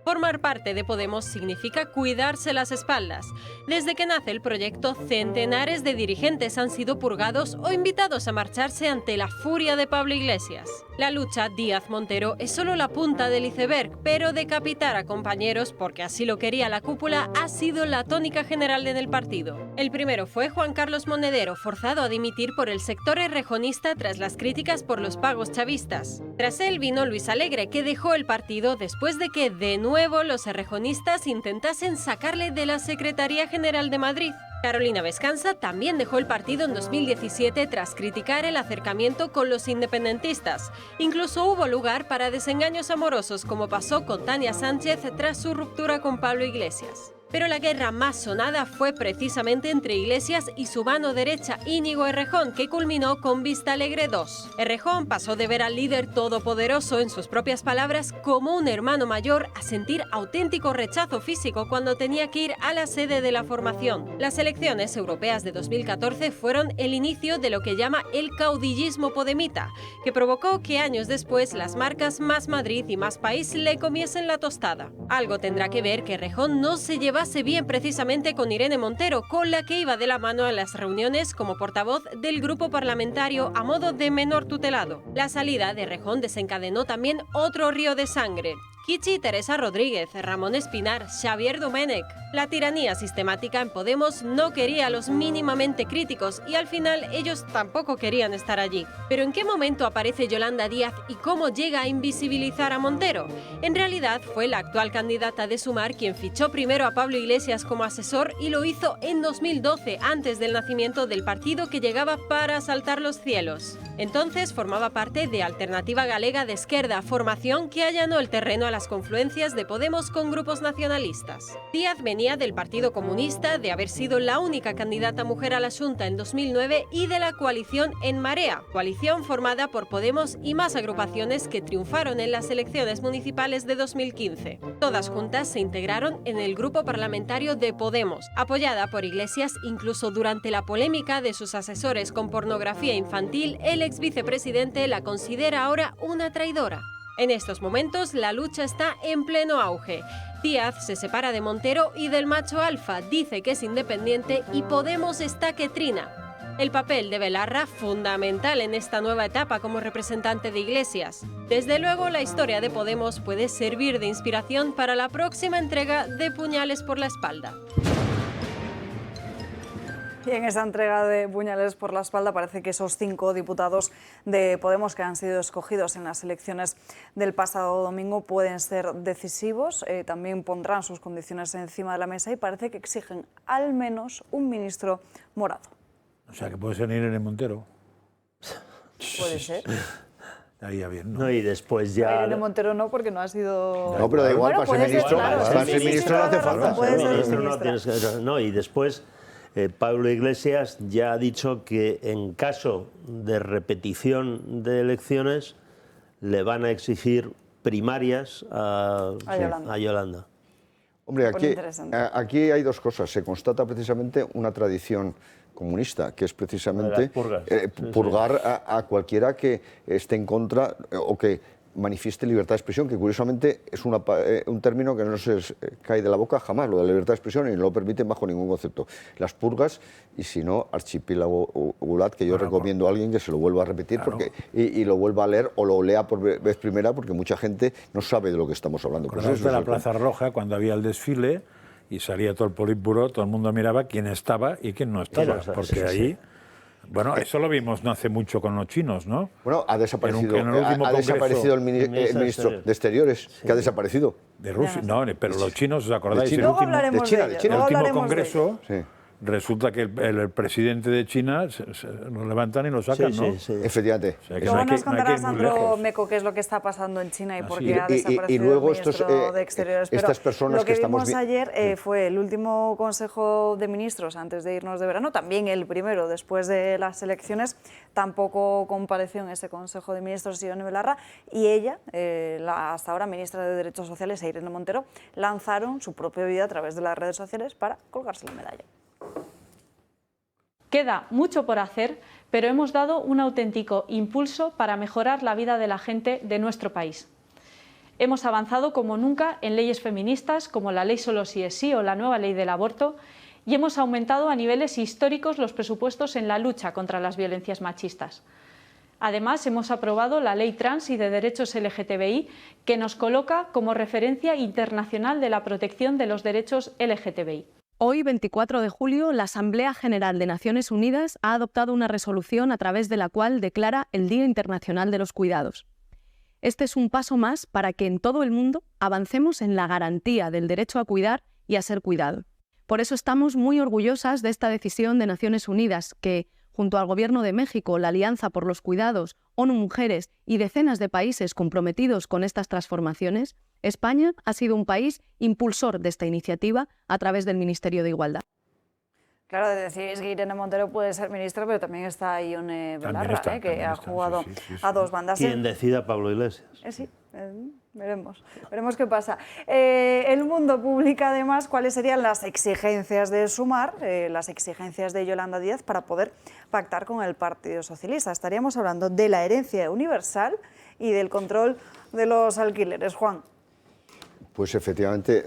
Formar parte de Podemos significa cuidarse las espaldas. Desde que nace el proyecto, centenares de dirigentes han sido purgados o invitados a marcharse ante la furia de Pablo Iglesias. La lucha Díaz-Montero es solo la punta del iceberg, pero decapitar a compañeros, porque así lo quería la cúpula, ha sido la tónica general en el partido. El primero fue Juan Carlos Monedero, forzado a dimitir por el sector errejonista tras las críticas por los pagos chavistas. Tras él vino Luis Alegre, que dejó el partido después de que, de nuevo, los errejonistas intentasen sacarle de la Secretaría General de Madrid. Carolina Vescanza también dejó el partido en 2017 tras criticar el acercamiento con los independentistas. Incluso hubo lugar para desengaños amorosos, como pasó con Tania Sánchez tras su ruptura con Pablo Iglesias. Pero la guerra más sonada fue precisamente entre Iglesias y su mano derecha, Íñigo Errejón, que culminó con Vista Alegre 2. Errejón pasó de ver al líder todopoderoso, en sus propias palabras, como un hermano mayor, a sentir auténtico rechazo físico cuando tenía que ir a la sede de la formación. Las elecciones europeas de 2014 fueron el inicio de lo que llama el caudillismo podemita, que provocó que años después las marcas Más Madrid y Más País le comiesen la tostada. Algo tendrá que ver que Errejón no se llevase bien precisamente con Irene Montero, con la que iba de la mano a las reuniones como portavoz del grupo parlamentario a modo de menor tutelado. La salida de Errejón desencadenó también otro río de sangre. Kichi Teresa Rodríguez, Ramón Espinar, Xavier Domènech. La tiranía sistemática en Podemos no quería a los mínimamente críticos y al final ellos tampoco querían estar allí. Pero ¿en qué momento aparece Yolanda Díaz y cómo llega a invisibilizar a Montero? En realidad fue la actual candidata de Sumar quien fichó primero a Pablo Iglesias como asesor y lo hizo en 2012, antes del nacimiento del partido que llegaba para asaltar los cielos. Entonces formaba parte de Alternativa Galega de Esquerda, formación que allanó el terreno a las confluencias de Podemos con grupos nacionalistas. Díaz venía del Partido Comunista, de haber sido la única candidata mujer a la Xunta en 2009 y de la coalición En Marea, coalición formada por Podemos y más agrupaciones que triunfaron en las elecciones municipales de 2015. Todas juntas se integraron en el grupo parlamentario de Podemos, apoyada por Iglesias incluso durante la polémica de sus asesores con pornografía infantil. El ex vicepresidente la considera ahora una traidora. En estos momentos la lucha está en pleno auge. Díaz se separa de Montero y del macho alfa, dice que es independiente y Podemos está que trina. El papel de Belarra, fundamental en esta nueva etapa como representante de Iglesias. Desde luego, la historia de Podemos puede servir de inspiración para la próxima entrega de Puñales por la espalda. Y en esa entrega de puñales por la espalda parece que esos 5 diputados de Podemos que han sido escogidos en las elecciones del pasado domingo pueden ser decisivos. También pondrán sus condiciones encima de la mesa y parece que exigen al menos un ministro morado. O sea, que puede ser Irene Montero. Puede ser. Estaría bien, ¿no? No, y después ya... Irene Montero no, porque no ha sido... No, pero da igual, para ser ministro, para ser ministro no hace falta. No, y después... Pablo Iglesias ya ha dicho que en caso de repetición de elecciones le van a exigir primarias a Yolanda. Hombre, aquí hay dos cosas. Se constata precisamente una tradición comunista, que es precisamente purgar a cualquiera que esté en contra o que manifieste libertad de expresión, que curiosamente es un término que no se cae de la boca jamás, lo de la libertad de expresión, y no lo permiten bajo ningún concepto. Las purgas, y si no, Archipiélago Gulat, que yo recomiendo a alguien que se lo vuelva a repetir porque, y lo vuelva a leer o lo lea por vez primera, porque mucha gente no sabe de lo que estamos hablando. Pues eso de la Plaza Roja, cuando había el desfile y salía todo el Politburó, todo el mundo miraba quién estaba y quién no estaba, porque ahí... Bueno, eso lo vimos no hace mucho con los chinos, ¿no? Bueno, ha desaparecido, ha desaparecido el ministro de Exteriores, que ha desaparecido. De Rusia, no, pero los chinos, ¿os acordáis? Luego hablaremos de China. El último congreso, resulta que el presidente de China lo levantan y lo sacan, Sí, ¿no? sí, sí. Efectivamente. O sea, que Luego no hay nos que ir contará muy Sandro lejos. Meco qué es lo que está pasando en China y por Así qué es. ha desaparecido luego el ministro de Exteriores. Pero estas personas lo que estamos vimos ayer fue el último Consejo de Ministros antes de irnos de verano, también el primero después de las elecciones. Tampoco compareció en ese Consejo de Ministros Ione Belarra y ella, la hasta ahora ministra de Derechos Sociales, Irene Montero, lanzaron su propio vídeo a través de las redes sociales para colgarse la medalla. Queda mucho por hacer, pero hemos dado un auténtico impulso para mejorar la vida de la gente de nuestro país. Hemos avanzado como nunca en leyes feministas como la ley Solo sí es sí o la nueva ley del aborto y hemos aumentado a niveles históricos los presupuestos en la lucha contra las violencias machistas. Además, hemos aprobado la Ley Trans y de Derechos LGTBI, que nos coloca como referencia internacional de la protección de los derechos LGTBI. Hoy, 24 de julio, la Asamblea General de Naciones Unidas ha adoptado una resolución a través de la cual declara el Día Internacional de los Cuidados. Este es un paso más para que en todo el mundo avancemos en la garantía del derecho a cuidar y a ser cuidado. Por eso estamos muy orgullosas de esta decisión de Naciones Unidas que, junto al Gobierno de México, la Alianza por los Cuidados, ONU Mujeres y decenas de países comprometidos con estas transformaciones, España ha sido un país impulsor de esta iniciativa a través del Ministerio de Igualdad. Claro, decís que Irene Montero puede ser ministra, pero también está Ione Belarra, que ha jugado a dos bandas. Quien decida Pablo Iglesias. Sí, veremos qué pasa. El Mundo publica además cuáles serían las exigencias de Sumar, las exigencias de Yolanda Díaz para poder pactar con el Partido Socialista. Estaríamos hablando de la herencia universal y del control de los alquileres. Juan. Pues efectivamente,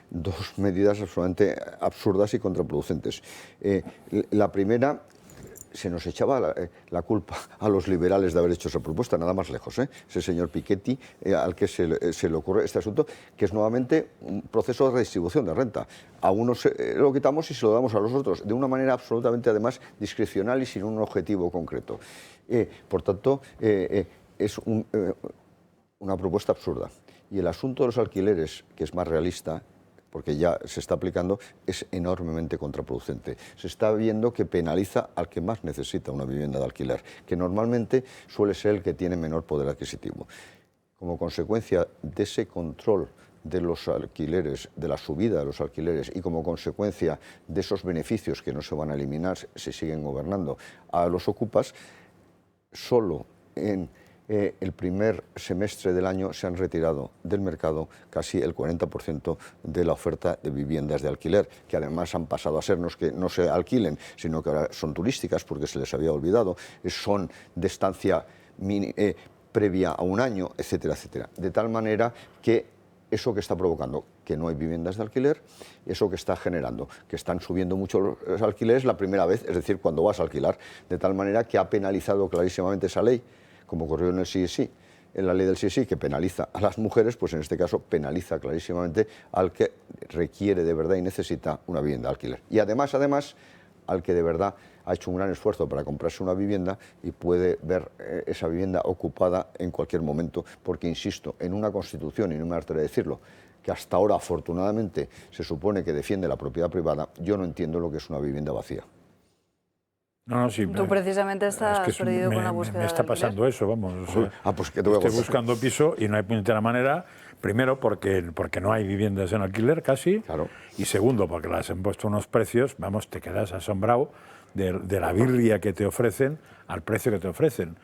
dos medidas absolutamente absurdas y contraproducentes. La primera, se nos echaba la culpa a los liberales de haber hecho esa propuesta, nada más lejos. Ese señor Piketty, al que se le ocurre este asunto, que es nuevamente un proceso de redistribución de renta. A unos lo quitamos y se lo damos a los otros, de una manera absolutamente, además, discrecional y sin un objetivo concreto. Por tanto, es una propuesta absurda. Y el asunto de los alquileres, que es más realista, porque ya se está aplicando, es enormemente contraproducente. Se está viendo que penaliza al que más necesita una vivienda de alquiler, que normalmente suele ser el que tiene menor poder adquisitivo. Como consecuencia de ese control de los alquileres, de la subida de los alquileres y como consecuencia de esos beneficios que no se van a eliminar si siguen gobernando a los ocupas, solo en el primer semestre del año se han retirado del mercado casi el 40% de la oferta de viviendas de alquiler, que además han pasado a sernos que no se alquilen, sino que ahora son turísticas porque se les había olvidado, son de estancia previa a un año, etcétera, etcétera. De tal manera que eso que está provocando que no hay viviendas de alquiler, eso que está generando que están subiendo mucho los alquileres la primera vez, es decir, cuando vas a alquilar, de tal manera que ha penalizado clarísimamente esa ley, como ocurrió en el sí es sí, en la ley del sí es sí, que penaliza a las mujeres, pues en este caso penaliza clarísimamente al que requiere de verdad y necesita una vivienda de alquiler. Y además, al que de verdad ha hecho un gran esfuerzo para comprarse una vivienda y puede ver esa vivienda ocupada en cualquier momento, porque insisto, en una Constitución, y no me hartaré de decirlo, que hasta ahora afortunadamente se supone que defiende la propiedad privada, yo no entiendo lo que es una vivienda vacía. No, sí, Tú precisamente estás perdido con la búsqueda me está de pasando eso, vamos. Pues ¿qué te voy a estoy contar? buscando piso y no hay puñetera manera. Primero, porque no hay viviendas en alquiler casi. Claro. Y segundo, porque las han puesto unos precios, vamos, te quedas asombrado de la birria que te ofrecen al precio que te ofrecen.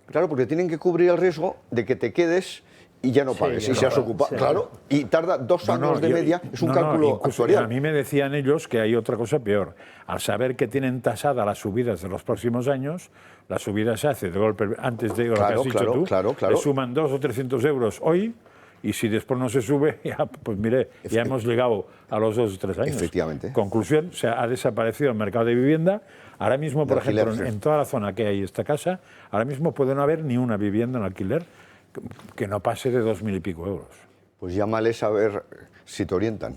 Claro, porque tienen que cubrir el riesgo de que te quedes y ya no pagues, y seas ocupado. Sí. Claro, y tarda 2 años de media, es un cálculo actuarial. A mí me decían ellos que hay otra cosa peor. Al saber que tienen tasada las subidas de los próximos años, la subida se hace de golpe, antes de lo que has dicho tú, le suman 200 o 300 euros hoy, y si después no se sube, ya, pues mire, ya hemos llegado a los 2 o 3 años. Efectivamente. Conclusión, ha desaparecido el mercado de vivienda. Ahora mismo, por ejemplo, en toda la zona que hay esta casa, ahora mismo puede no haber ni una vivienda en alquiler que no pase de 2.000 y pico euros. Pues llámales a ver si te orientan.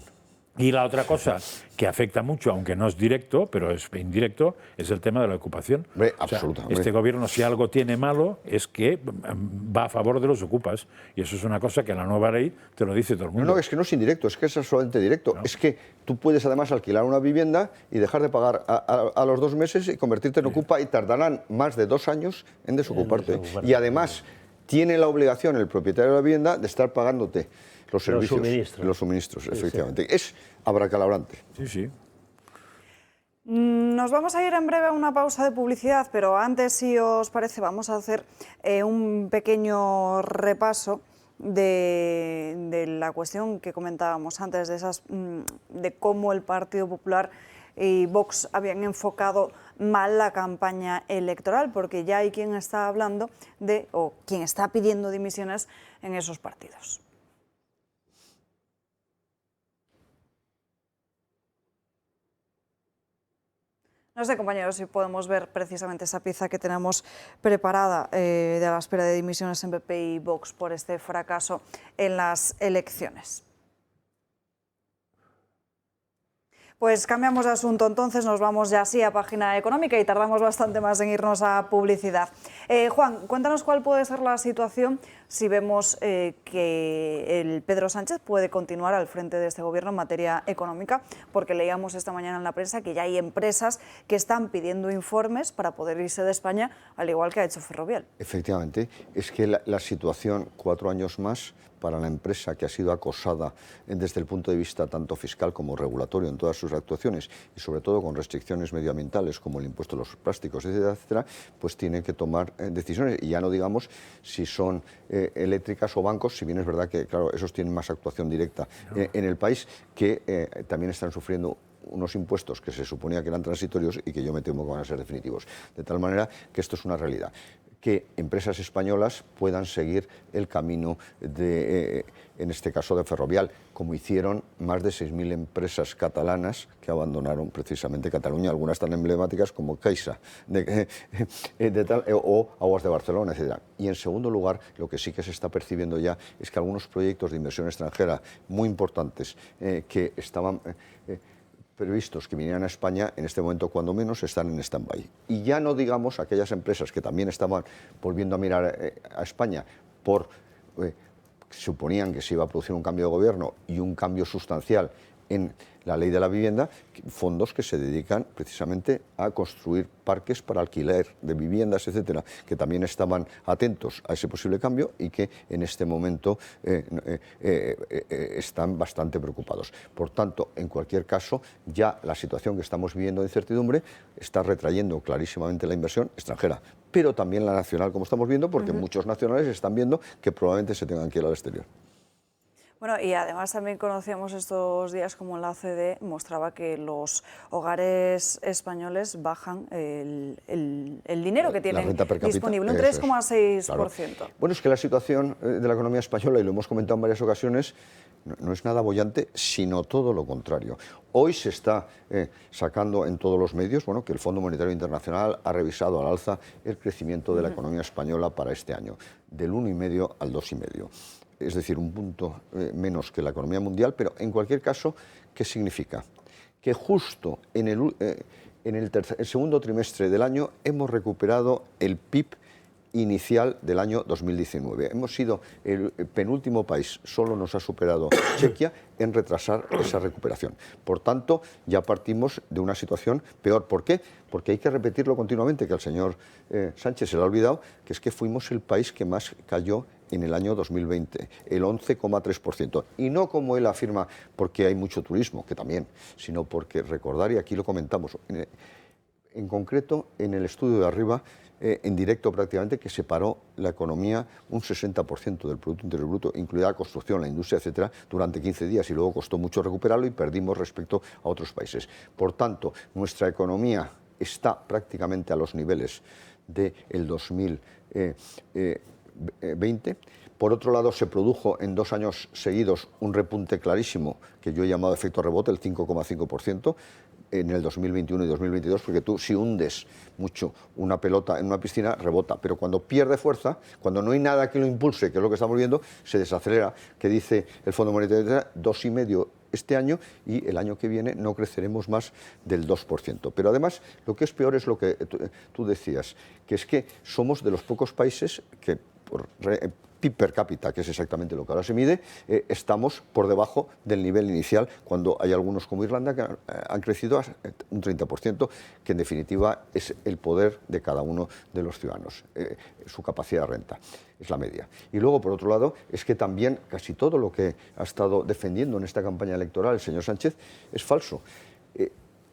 Y la otra cosa que afecta mucho, aunque no es directo, pero es indirecto, es el tema de la ocupación. Absolutamente. Este gobierno, si algo tiene malo, es que va a favor de los ocupas. Y eso es una cosa que la nueva ley te lo dice todo el mundo. No, es que no es indirecto, es que es solamente directo. No. Es que tú puedes además alquilar una vivienda y dejar de pagar a los 2 meses y convertirte en ocupa, y tardarán más de 2 años en desocuparte. Y además tiene la obligación el propietario de la vivienda de estar pagándote los servicios, los suministros, efectivamente. Sí. Es abracalabrante. Sí, sí. Nos vamos a ir en breve a una pausa de publicidad, pero antes, si os parece, vamos a hacer un pequeño repaso de la cuestión que comentábamos antes, de cómo el Partido Popular y Vox habían enfocado mal la campaña electoral, porque ya hay quien está hablando o quien está pidiendo dimisiones en esos partidos. No sé, compañeros, si podemos ver precisamente esa pieza que tenemos preparada de la espera de dimisiones en PP y Vox por este fracaso en las elecciones. Pues cambiamos de asunto, entonces nos vamos ya así a página económica y tardamos bastante más en irnos a publicidad. Juan, cuéntanos cuál puede ser la situación si vemos que el Pedro Sánchez puede continuar al frente de este gobierno en materia económica, porque leíamos esta mañana en la prensa que ya hay empresas que están pidiendo informes para poder irse de España, al igual que ha hecho Ferrovial. Efectivamente, es que la situación 4 años más para la empresa que ha sido acosada desde el punto de vista tanto fiscal como regulatorio en todas sus actuaciones y sobre todo con restricciones medioambientales como el impuesto a los plásticos, etcétera, etcétera, pues tiene que tomar decisiones, y ya no digamos si son eléctricas o bancos, si bien es verdad que claro, esos tienen más actuación directa en el país, que también están sufriendo unos impuestos que se suponía que eran transitorios y que yo me temo que van a ser definitivos. De tal manera que esto es una realidad. Que empresas españolas puedan seguir el camino de, en este caso, de Ferrovial, como hicieron más de 6.000 empresas catalanas que abandonaron precisamente Cataluña, algunas tan emblemáticas como Caixa o Aguas de Barcelona, etc. Y en segundo lugar, lo que sí que se está percibiendo ya es que algunos proyectos de inversión extranjera muy importantes que estaban previstos que vinieran a España, en este momento cuando menos están en stand-by. Y ya no digamos aquellas empresas que también estaban volviendo a mirar a España por suponían que se iba a producir un cambio de gobierno y un cambio sustancial en la ley de la vivienda, fondos que se dedican precisamente a construir parques para alquiler de viviendas, etcétera, que también estaban atentos a ese posible cambio y que en este momento están bastante preocupados. Por tanto, en cualquier caso, ya la situación que estamos viviendo de incertidumbre está retrayendo clarísimamente la inversión extranjera, pero también la nacional, como estamos viendo, porque muchos nacionales están viendo que probablemente se tengan que ir al exterior. Bueno, y además también conocíamos estos días como la OCDE mostraba que los hogares españoles bajan el dinero que tienen disponible, un 3,6%. Claro. Bueno, es que la situación de la economía española, y lo hemos comentado en varias ocasiones, no es nada boyante, sino todo lo contrario. Hoy se está sacando en todos los medios que el Fondo Monetario Internacional ha revisado al alza el crecimiento de la economía española para este año, del 1,5 al 2,5. Es decir, un punto menos que la economía mundial, pero en cualquier caso, ¿qué significa? Que justo en el segundo trimestre del año hemos recuperado el PIB inicial del año 2019. Hemos sido el penúltimo país, solo nos ha superado Chequia en retrasar esa recuperación. Por tanto, ya partimos de una situación peor. ¿Por qué? Porque hay que repetirlo continuamente, que al señor Sánchez se le ha olvidado, que es que fuimos el país que más cayó en el año 2020, el 11,3%. Y no como él afirma porque hay mucho turismo, que también, sino porque recordar, y aquí lo comentamos, en concreto en el estudio de arriba, en directo prácticamente, que separó la economía un 60% del Producto Interior Bruto, incluida la construcción, la industria, etcétera, durante 15 días, y luego costó mucho recuperarlo y perdimos respecto a otros países. Por tanto, nuestra economía está prácticamente a los niveles del 2020. Por otro lado, se produjo en 2 años seguidos un repunte clarísimo, que yo he llamado efecto rebote, el 5,5%, en el 2021 y 2022, porque tú si hundes mucho una pelota en una piscina, rebota, pero cuando pierde fuerza, cuando no hay nada que lo impulse, que es lo que estamos viendo, se desacelera, que dice el Fondo Monetario, 2,5 este año y el año que viene no creceremos más del 2%. Pero además, lo que es peor es lo que tú decías, que es que somos de los pocos países que por PIB per cápita, que es exactamente lo que ahora se mide, estamos por debajo del nivel inicial, cuando hay algunos como Irlanda que han crecido a un 30%, que en definitiva es el poder de cada uno de los ciudadanos, su capacidad de renta, es la media. Y luego, por otro lado, es que también casi todo lo que ha estado defendiendo en esta campaña electoral el señor Sánchez es falso.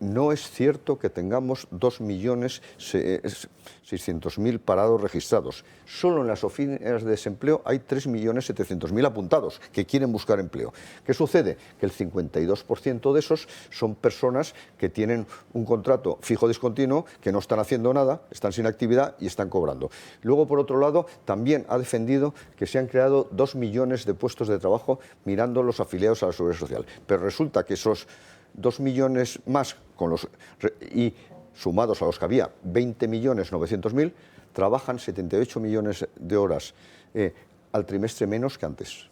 No es cierto que tengamos 2.600.000 parados registrados. Solo en las oficinas de desempleo hay 3.700.000 apuntados que quieren buscar empleo. ¿Qué sucede? Que el 52% de esos son personas que tienen un contrato fijo discontinuo, que no están haciendo nada, están sin actividad y están cobrando. Luego, por otro lado, también ha defendido que se han creado 2 millones de puestos de trabajo mirando los afiliados a la Seguridad Social. Pero resulta que esos 2 millones más y sumados a los que había 20.900.000, trabajan 78 millones de horas al trimestre menos que antes.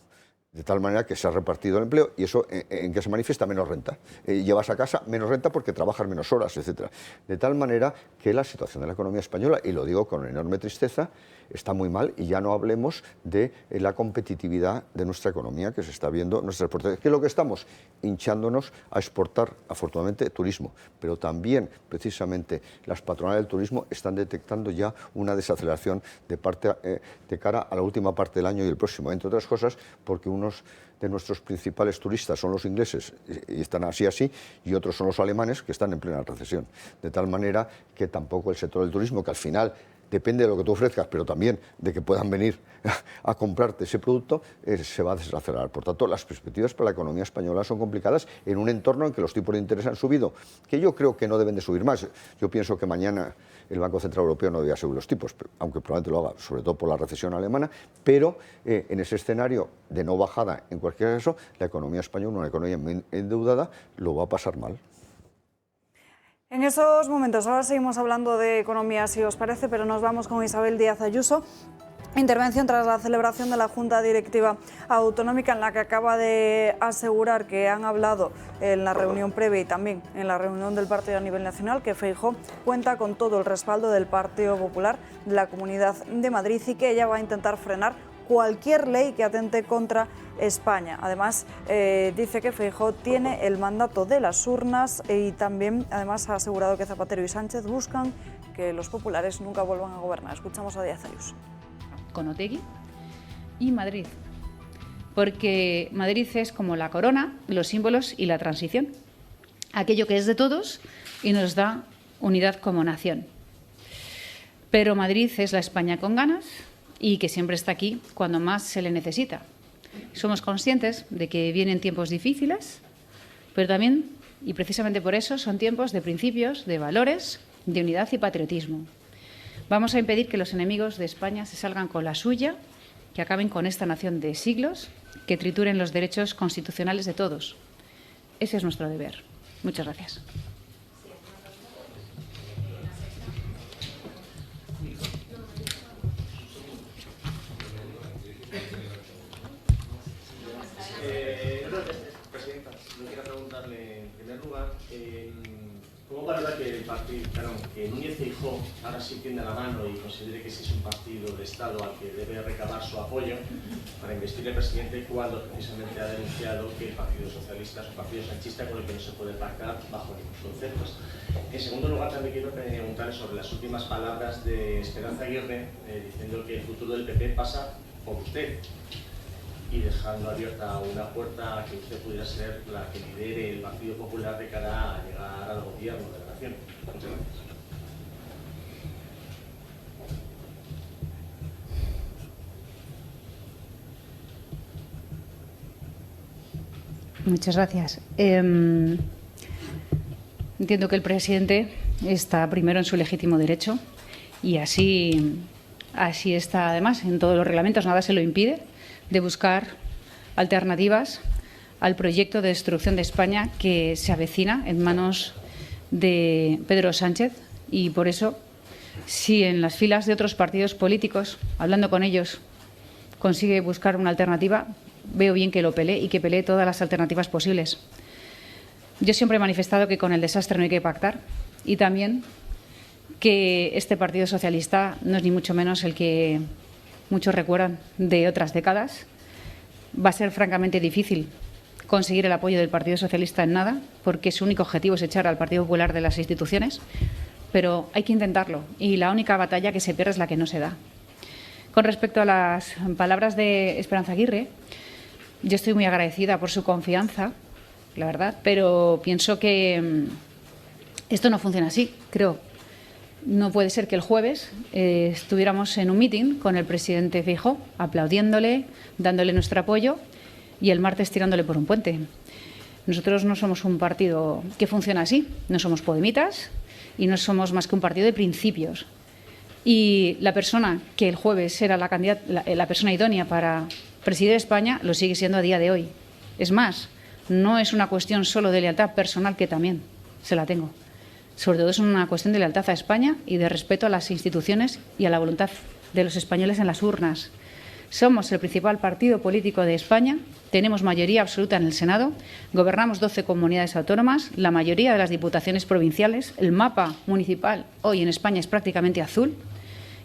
De tal manera que se ha repartido el empleo y eso en que se manifiesta menos renta. Llevas a casa menos renta porque trabajas menos horas, etc. De tal manera que la situación de la economía española, y lo digo con enorme tristeza, está muy mal, y ya no hablemos de la competitividad de nuestra economía que se está viendo en nuestras exportaciones. ¿Qué es lo que estamos? Hinchándonos a exportar, afortunadamente, turismo, pero también, precisamente, las patronales del turismo están detectando ya una desaceleración de cara a la última parte del año y el próximo, entre otras cosas, porque unos de nuestros principales turistas son los ingleses y están así, y otros son los alemanes que están en plena recesión. De tal manera que tampoco el sector del turismo, que al final depende de lo que tú ofrezcas, pero también de que puedan venir a comprarte ese producto, se va a desacelerar. Por tanto, las perspectivas para la economía española son complicadas en un entorno en que los tipos de interés han subido, que yo creo que no deben de subir más. Yo pienso que mañana el Banco Central Europeo no debería subir los tipos, aunque probablemente lo haga, sobre todo por la recesión alemana, pero en ese escenario de no bajada, en cualquier caso, la economía española, una economía endeudada, lo va a pasar mal. En esos momentos, ahora seguimos hablando de economía, si os parece, pero nos vamos con Isabel Díaz Ayuso. Intervención tras la celebración de la Junta Directiva Autonómica, en la que acaba de asegurar que han hablado en la reunión previa y también en la reunión del partido a nivel nacional, que Feijóo cuenta con todo el respaldo del Partido Popular de la Comunidad de Madrid y que ella va a intentar frenar cualquier ley que atente contra España. Además, dice que Feijóo tiene el mandato de las urnas y también, además, ha asegurado que Zapatero y Sánchez buscan que los populares nunca vuelvan a gobernar. Escuchamos a Díaz Ayuso. Con Otegi y Madrid, porque Madrid es como la corona, los símbolos y la transición, aquello que es de todos y nos da unidad como nación. Pero Madrid es la España con ganas y que siempre está aquí cuando más se le necesita. Somos conscientes de que vienen tiempos difíciles, pero también, y precisamente por eso, son tiempos de principios, de valores, de unidad y patriotismo. Vamos a impedir que los enemigos de España se salgan con la suya, que acaben con esta nación de siglos, que trituren los derechos constitucionales de todos. Ese es nuestro deber. Muchas gracias. Presidenta, yo quiero preguntarle en primer lugar, ¿cómo valora que el partido, que Núñez Feijóo ahora sí tiende la mano y considere que ese es un partido de Estado al que debe recabar su apoyo para investir el presidente, cuando precisamente ha denunciado que el Partido Socialista es un partido sanchista con el que no se puede pactar bajo ningún conceptos? En segundo lugar, también quiero preguntarle sobre las últimas palabras de Esperanza Aguirre, diciendo que el futuro del PP pasa por usted, y dejando abierta una puerta a que usted pudiera ser la que lidere el Partido Popular de cara a llegar al gobierno de la nación. Muchas gracias. Muchas gracias. Entiendo que el presidente está primero en su legítimo derecho y así está, además, en todos los reglamentos, nada se lo impide, de buscar alternativas al proyecto de destrucción de España que se avecina en manos de Pedro Sánchez. Y por eso, si en las filas de otros partidos políticos, hablando con ellos, consigue buscar una alternativa, veo bien que lo pelee y que pelee todas las alternativas posibles. Yo siempre he manifestado que con el desastre no hay que pactar y también que este Partido Socialista no es ni mucho menos el que muchos recuerdan de otras décadas. Va a ser francamente difícil conseguir el apoyo del Partido Socialista en nada, porque su único objetivo es echar al Partido Popular de las instituciones, pero hay que intentarlo y la única batalla que se pierde es la que no se da. Con respecto a las palabras de Esperanza Aguirre, yo estoy muy agradecida por su confianza, la verdad, pero pienso que esto no funciona así, creo. No puede ser que el jueves estuviéramos en un meeting con el presidente Feijóo, aplaudiéndole, dándole nuestro apoyo, y el martes tirándole por un puente. Nosotros no somos un partido que funciona así, no somos podemitas y no somos más que un partido de principios. Y la persona que el jueves era la persona idónea para presidir España lo sigue siendo a día de hoy. Es más, no es una cuestión solo de lealtad personal, que también se la tengo. Sobre todo es una cuestión de lealtad a España y de respeto a las instituciones y a la voluntad de los españoles en las urnas. Somos el principal partido político de España, tenemos mayoría absoluta en el Senado, gobernamos 12 comunidades autónomas, la mayoría de las diputaciones provinciales, el mapa municipal hoy en España es prácticamente azul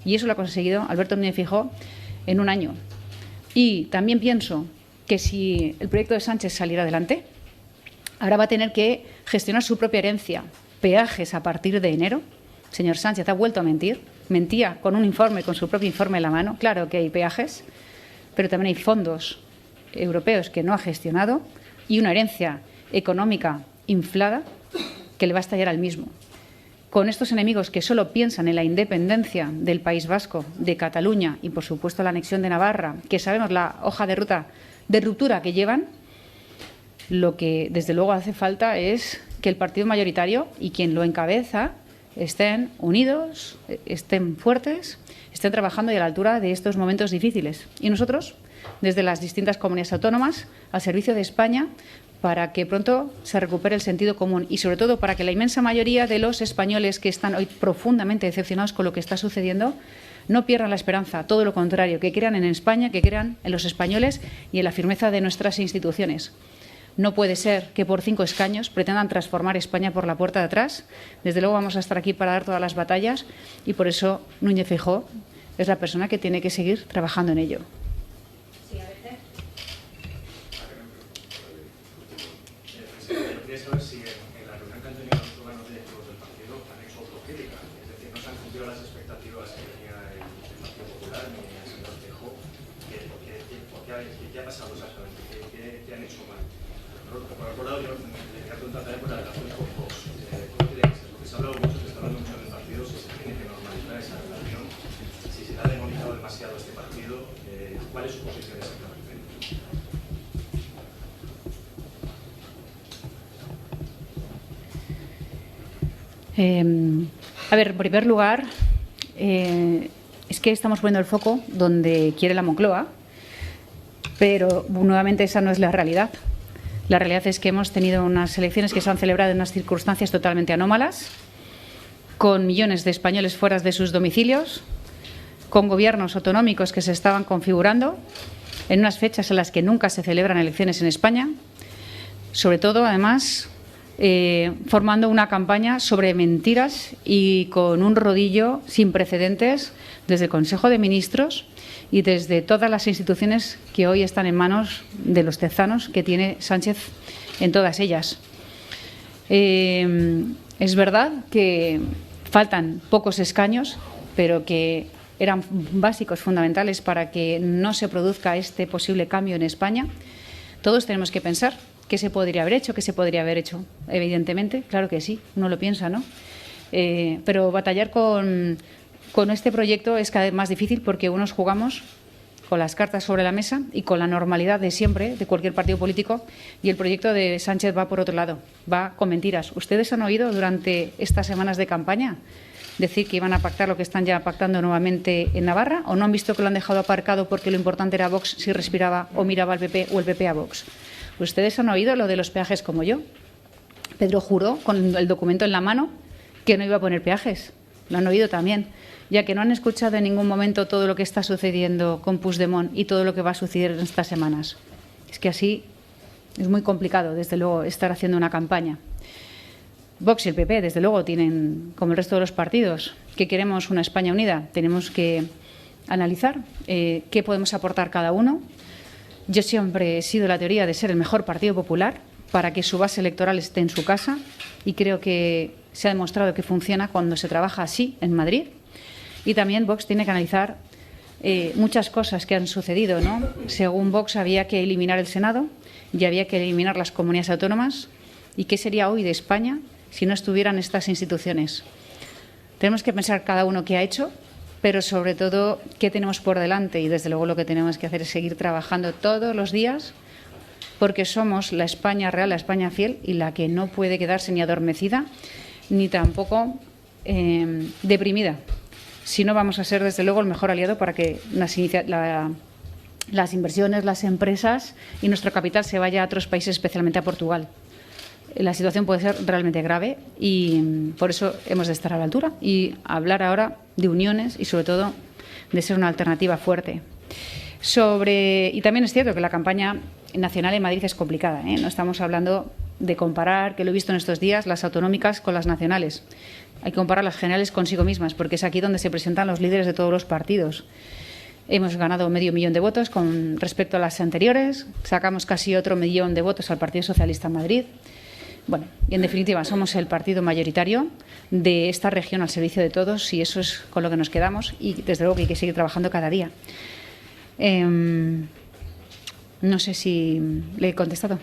y eso lo ha conseguido Alberto Núñez Feijóo en un año. Y también pienso que si el proyecto de Sánchez saliera adelante, ahora va a tener que gestionar su propia herencia, peajes a partir de enero. Señor Sánchez ha vuelto a mentir, mentía con un informe, con su propio informe en la mano. Claro que hay peajes, pero también hay fondos europeos que no ha gestionado y una herencia económica inflada que le va a estallar al mismo. Con estos enemigos que solo piensan en la independencia del País Vasco, de Cataluña y, por supuesto, la anexión de Navarra, que sabemos la hoja de ruta de ruptura que llevan, lo que desde luego hace falta es que el partido mayoritario y quien lo encabeza estén unidos, estén fuertes, estén trabajando y a la altura de estos momentos difíciles. Y nosotros, desde las distintas comunidades autónomas, al servicio de España, para que pronto se recupere el sentido común y, sobre todo, para que la inmensa mayoría de los españoles que están hoy profundamente decepcionados con lo que está sucediendo no pierdan la esperanza, todo lo contrario, que crean en España, que crean en los españoles y en la firmeza de nuestras instituciones. No puede ser que por 5 escaños pretendan transformar España por la puerta de atrás. Desde luego vamos a estar aquí para dar todas las batallas y por eso Núñez Feijóo es la persona que tiene que seguir trabajando en ello. Quería saber si en la reunión que han tenido los órganos directivos del partido han hecho autocrítica, es decir, no se han cumplido las expectativas que tenía el Partido Popular ni el señor Feijóo. ¿Qué ha pasado exactamente? ¿Qué han hecho mal? Por otro lado, yo le quería preguntar también por la relación con Vox. ¿Cómo tiene que ser? Porque se ha hablado mucho, se está hablando mucho en el partido, si se tiene que normalizar esa relación, si se ha demonizado demasiado este partido, ¿cuál es su posición exactamente? A ver, en primer lugar, es que estamos poniendo el foco donde quiere la Moncloa, pero nuevamente esa no es la realidad. La realidad es que hemos tenido unas elecciones que se han celebrado en unas circunstancias totalmente anómalas, con millones de españoles fuera de sus domicilios, con gobiernos autonómicos que se estaban configurando, en unas fechas en las que nunca se celebran elecciones en España, sobre todo, además, formando una campaña sobre mentiras y con un rodillo sin precedentes desde el Consejo de Ministros y desde todas las instituciones que hoy están en manos de los tezanos que tiene Sánchez en todas ellas. Es verdad que faltan pocos escaños, pero que eran básicos, fundamentales para que no se produzca este posible cambio en España. Todos tenemos que pensar qué se podría haber hecho, qué se podría haber hecho. Evidentemente, claro que sí, uno lo piensa, ¿no? Pero batallar con este proyecto es cada vez más difícil porque unos jugamos con las cartas sobre la mesa y con la normalidad de siempre, de cualquier partido político, y el proyecto de Sánchez va por otro lado, va con mentiras. ¿Ustedes han oído durante estas semanas de campaña decir que iban a pactar lo que están ya pactando nuevamente en Navarra, o no han visto que lo han dejado aparcado porque lo importante era Vox si respiraba o miraba al PP o el PP a Vox? ¿Ustedes han oído lo de los peajes como yo? Pedro juró con el documento en la mano que no iba a poner peajes. Lo han oído también, ya que no han escuchado en ningún momento todo lo que está sucediendo con Puigdemont y todo lo que va a suceder en estas semanas. Es que así es muy complicado, desde luego, estar haciendo una campaña. Vox y el PP, desde luego, tienen, como el resto de los partidos, que queremos una España unida. Tenemos que analizar qué podemos aportar cada uno. Yo siempre he sido la teoría de ser el mejor Partido Popular para que su base electoral esté en su casa, y creo que se ha demostrado que funciona cuando se trabaja así en Madrid. Y también Vox tiene que analizar muchas cosas que han sucedido, ¿no? Según Vox, había que eliminar el Senado y había que eliminar las comunidades autónomas. ¿Y qué sería hoy de España si no estuvieran estas instituciones? Tenemos que pensar cada uno qué ha hecho, pero sobre todo qué tenemos por delante, y desde luego lo que tenemos que hacer es seguir trabajando todos los días, porque somos la España real, la España fiel, y la que no puede quedarse ni adormecida ni tampoco deprimida. Si no, vamos a ser desde luego el mejor aliado para que las inversiones, las empresas y nuestro capital se vaya a otros países, especialmente a Portugal. La situación puede ser realmente grave y por eso hemos de estar a la altura y hablar ahora de uniones y sobre todo de ser una alternativa fuerte. Y también es cierto que la campaña nacional en Madrid es complicada, ¿eh? No estamos hablando de comparar, que lo he visto en estos días, las autonómicas con las nacionales. Hay que comparar las generales consigo mismas, porque es aquí donde se presentan los líderes de todos los partidos. Hemos ganado 500.000 de votos con respecto a las anteriores, sacamos casi otro 1.000.000 de votos al Partido Socialista en Madrid. Bueno, y en definitiva, somos el partido mayoritario de esta región al servicio de todos, y eso es con lo que nos quedamos, y desde luego que hay que seguir trabajando cada día. No sé si le he contestado.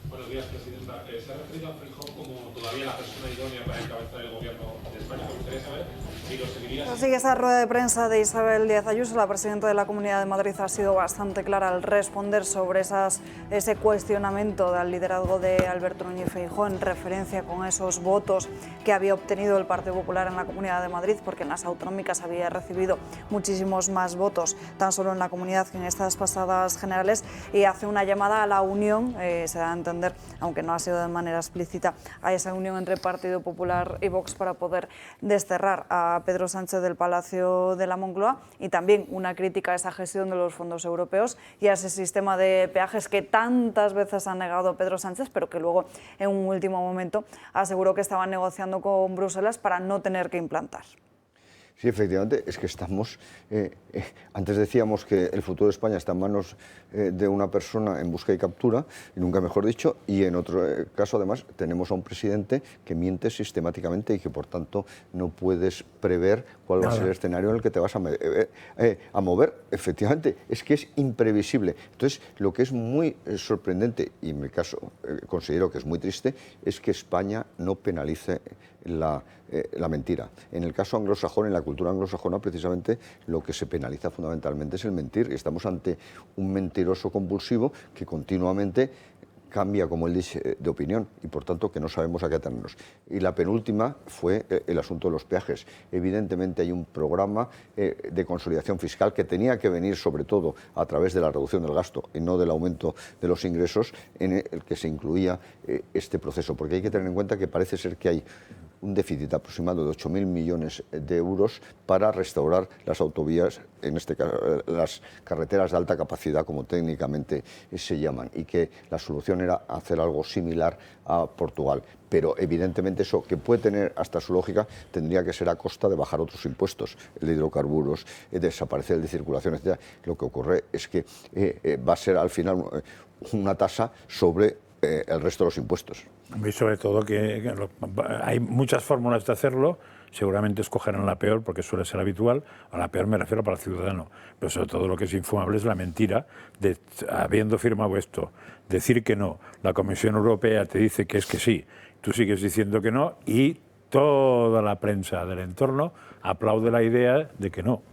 Buenos días, presidenta. ¿Se ha referido a Feijóo como todavía la persona idónea para encabezar el gobierno de España? Me gustaría saber si lo seguiría. Así que esa rueda de prensa de Isabel Díaz Ayuso, la presidenta de la Comunidad de Madrid, ha sido bastante clara al responder sobre ese cuestionamiento del liderazgo de Alberto Núñez Feijóo en referencia con esos votos que había obtenido el Partido Popular en la Comunidad de Madrid, porque en las autonómicas había recibido muchísimos más votos, tan solo en la comunidad que en estas pasadas generales, y hace una llamada a la unión, se da a entender, aunque no ha sido de manera explícita, a esa unión entre Partido Popular y Vox para poder desterrar a Pedro Sánchez del Palacio de la Moncloa, y también una crítica a esa gestión de los fondos europeos y a ese sistema de peajes que tantas veces ha negado Pedro Sánchez, pero que luego en un último momento aseguró que estaban negociando con Bruselas para no tener que implantar. Sí, efectivamente, es que estamos... antes decíamos que el futuro de España está en manos de una persona en busca y captura, y nunca mejor dicho, y en otro caso, además, tenemos a un presidente que miente sistemáticamente y que, por tanto, no puedes prever cuál va a ser el escenario en el que te vas a mover. Efectivamente, es que es imprevisible. Entonces, lo que es muy sorprendente, y en mi caso considero que es muy triste, es que España no penalice la mentira. En el caso anglosajón, en la cultura anglosajona, precisamente lo que se penaliza fundamentalmente es el mentir. Estamos ante un mentiroso compulsivo que continuamente cambia, como él dice, de opinión, y por tanto que no sabemos a qué atenernos. Y la penúltima fue el asunto de los peajes. Evidentemente hay un programa de consolidación fiscal que tenía que venir sobre todo a través de la reducción del gasto y no del aumento de los ingresos, en el que se incluía este proceso, porque hay que tener en cuenta que parece ser que hay un déficit aproximado de 8.000 millones de euros para restaurar las autovías, en este caso las carreteras de alta capacidad, como técnicamente se llaman, y que la solución era hacer algo similar a Portugal. Pero evidentemente eso, que puede tener hasta su lógica, tendría que ser a costa de bajar otros impuestos, el de hidrocarburos, desaparecer el de circulación, etc. Lo que ocurre es que va a ser al final una tasa sobre el resto de los impuestos. Y sobre todo que hay muchas fórmulas de hacerlo, seguramente escogerán la peor porque suele ser habitual, a la peor me refiero para el ciudadano, pero sobre todo lo que es infumable es la mentira de, habiendo firmado esto, decir que no, la Comisión Europea te dice que es que sí, tú sigues diciendo que no y toda la prensa del entorno aplaude la idea de que no.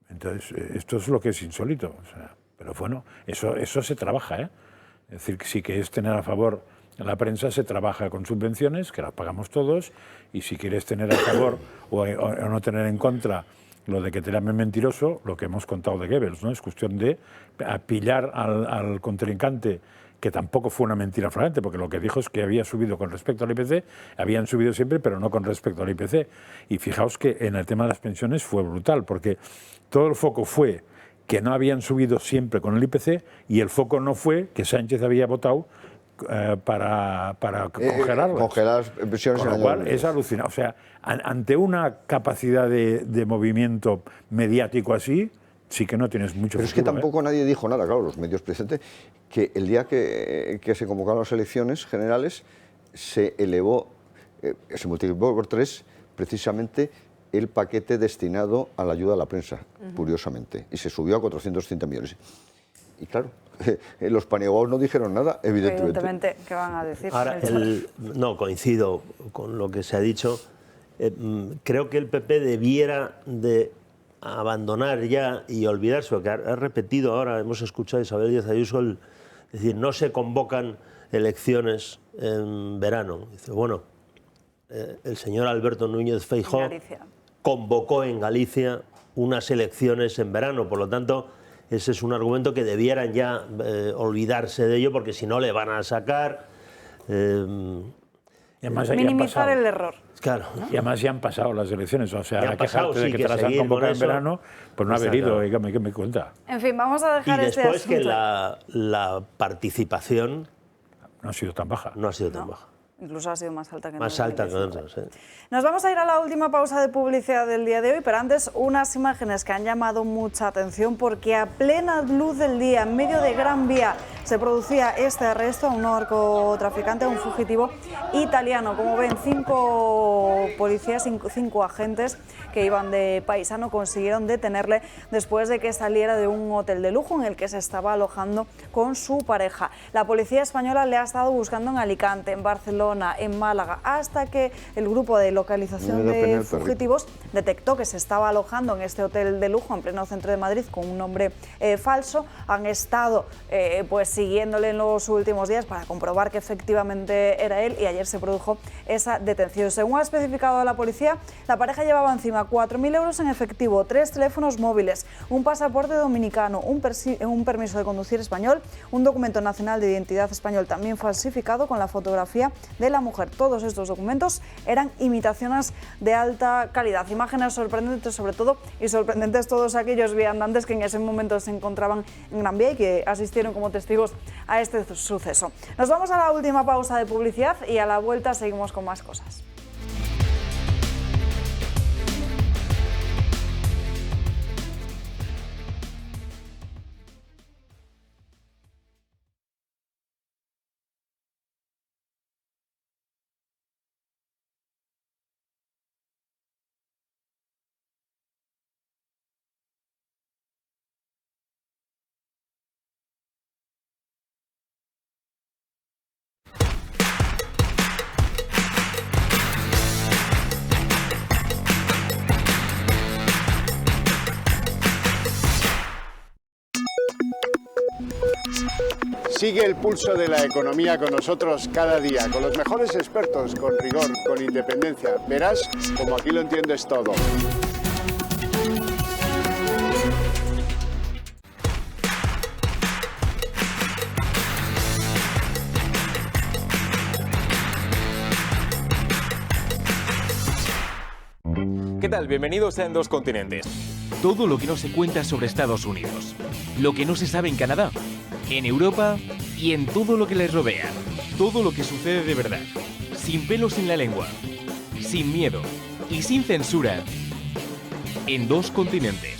Entonces, esto es lo que es insólito, o sea, pero bueno, eso se trabaja, ¿eh? Es decir, si quieres tener a favor la prensa, se trabaja con subvenciones, que las pagamos todos, y si quieres tener a favor o no tener en contra lo de que te llamen mentiroso, lo que hemos contado de Goebbels, ¿no? Es cuestión de pillar al contrincante, que tampoco fue una mentira flagrante, porque lo que dijo es que había subido con respecto al IPC, habían subido siempre, pero no con respecto al IPC. Y fijaos que en el tema de las pensiones fue brutal, porque todo el foco fue que no habían subido siempre con el IPC, y el foco no fue que Sánchez había votado para congelarlas. Congelar pensiones Con en lo el año cual es alucinante. O sea, ante una capacidad de movimiento mediático así, sí que no tienes mucho Pero es que futuro, tampoco nadie dijo nada, claro, los medios presentes, que el día que se convocaron las elecciones generales se elevó, se multiplicó por 3 precisamente el paquete destinado a la ayuda a la prensa, curiosamente, y se subió a 430 millones. Y claro, los paniaguados no dijeron nada, evidentemente. ¿Qué van a decir? Ahora, no, coincido con lo que se ha dicho. Creo que el PP debiera de abandonar ya y olvidarse, porque ha repetido ahora, hemos escuchado a Isabel Díaz Ayuso, es decir, no se convocan elecciones en verano. Dice, bueno, el señor Alberto Núñez Feijóo convocó en Galicia unas elecciones en verano, por lo tanto, ese es un argumento que debieran ya olvidarse de ello, porque si no le van a sacar... minimizar el error. Claro. Y además ya han pasado las elecciones, o sea, ya quejarte de que te las han convocado en verano, pues no haber ido, ¿qué me cuenta? En fin, vamos a dejar y este después asunto. que la participación no ha sido tan baja. No ha sido tan baja. Incluso ha sido más alta que más alta que otras, ¿eh? Nos vamos a ir a la última pausa de publicidad del día de hoy, pero antes unas imágenes que han llamado mucha atención porque a plena luz del día, en medio de Gran Vía, se producía este arresto a un narcotraficante, a un fugitivo italiano. Como ven, 5 policías, 5 agentes que iban de paisano consiguieron detenerle después de que saliera de un hotel de lujo en el que se estaba alojando con su pareja. La policía española le ha estado buscando en Alicante, en Barcelona, en Málaga, hasta que el grupo de localización de fugitivos detectó que se estaba alojando en este hotel de lujo en pleno centro de Madrid con un nombre falso. Han estado pues siguiéndole en los últimos días para comprobar que efectivamente era él, y ayer se produjo esa detención. Según ha especificado la policía, la pareja llevaba encima 4.000 euros en efectivo, 3 teléfonos móviles, un pasaporte dominicano, un permiso de conducir español, un documento nacional de identidad español también falsificado con la fotografía de la mujer. Todos estos documentos eran imitaciones de alta calidad. Imágenes sorprendentes sobre todo, y sorprendentes todos aquellos viandantes que en ese momento se encontraban en Gran Vía y que asistieron como testigos a este suceso. Nos vamos a la última pausa de publicidad y a la vuelta seguimos con más cosas. Sigue el pulso de la economía con nosotros cada día, con los mejores expertos, con rigor, con independencia. Verás como aquí lo entiendes todo. ¿Qué tal? Bienvenidos a En Dos Continentes. Todo lo que no se cuenta sobre Estados Unidos, lo que no se sabe en Canadá, en Europa y en todo lo que les rodea. Todo lo que sucede de verdad, sin pelos en la lengua, sin miedo y sin censura. En Dos Continentes.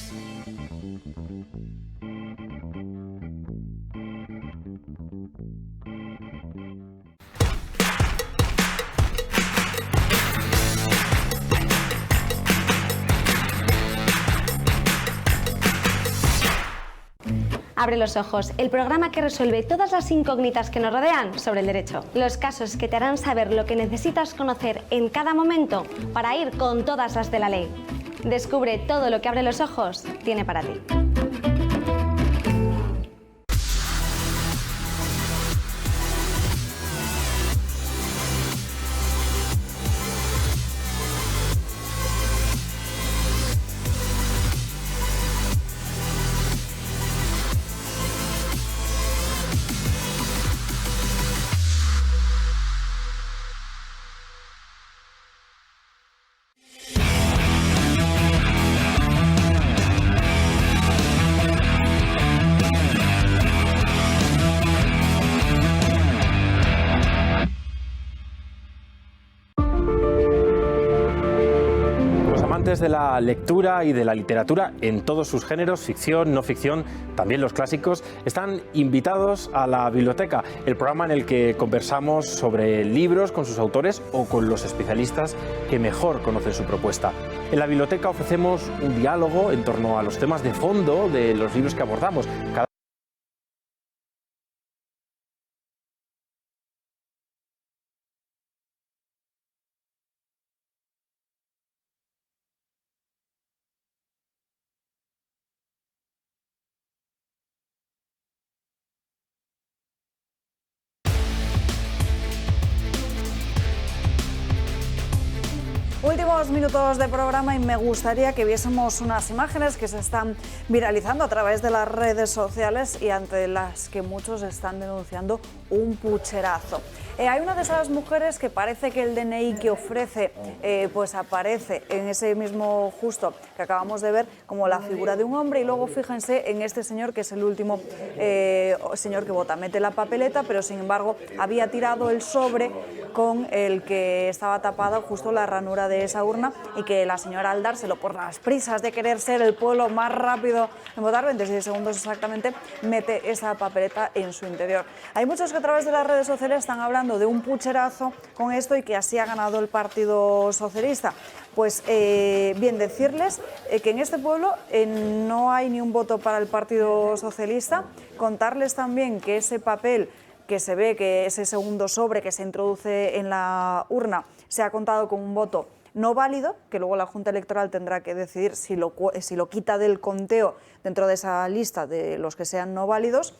Abre los ojos, el programa que resuelve todas las incógnitas que nos rodean sobre el derecho. Los casos que te harán saber lo que necesitas conocer en cada momento para ir con todas las de la ley. Descubre todo lo que Abre los Ojos tiene para ti. amantes de la lectura y de la literatura en todos sus géneros, ficción, no ficción, también los clásicos, están invitados a la biblioteca, el programa en el que conversamos sobre libros con sus autores o con los especialistas que mejor conocen su propuesta. En la biblioteca ofrecemos un diálogo en torno a los temas de fondo de los libros que abordamos. Últimos minutos de programa y me gustaría que viésemos unas imágenes que se están viralizando a través de las redes sociales y ante las que muchos están denunciando un pucherazo. Hay una de esas mujeres que parece que el DNI que ofrece pues aparece en ese mismo justo que acabamos de ver como la figura de un hombre, y luego fíjense en este señor que es el último señor que vota, mete la papeleta, pero sin embargo había tirado el sobre con el que estaba tapada justo la ranura de esa urna, y que la señora, al dárselo por las prisas de querer ser el pueblo más rápido en votar, 26 segundos exactamente, mete esa papeleta en su interior. Hay muchos que a través de las redes sociales están hablando de un pucherazo con esto y que así ha ganado el Partido Socialista. Pues bien, decirles que en este pueblo no hay ni un voto para el Partido Socialista, contarles también que ese papel que se ve, que ese segundo sobre que se introduce en la urna, se ha contado con un voto no válido, que luego la Junta Electoral tendrá que decidir si lo quita del conteo dentro de esa lista de los que sean no válidos.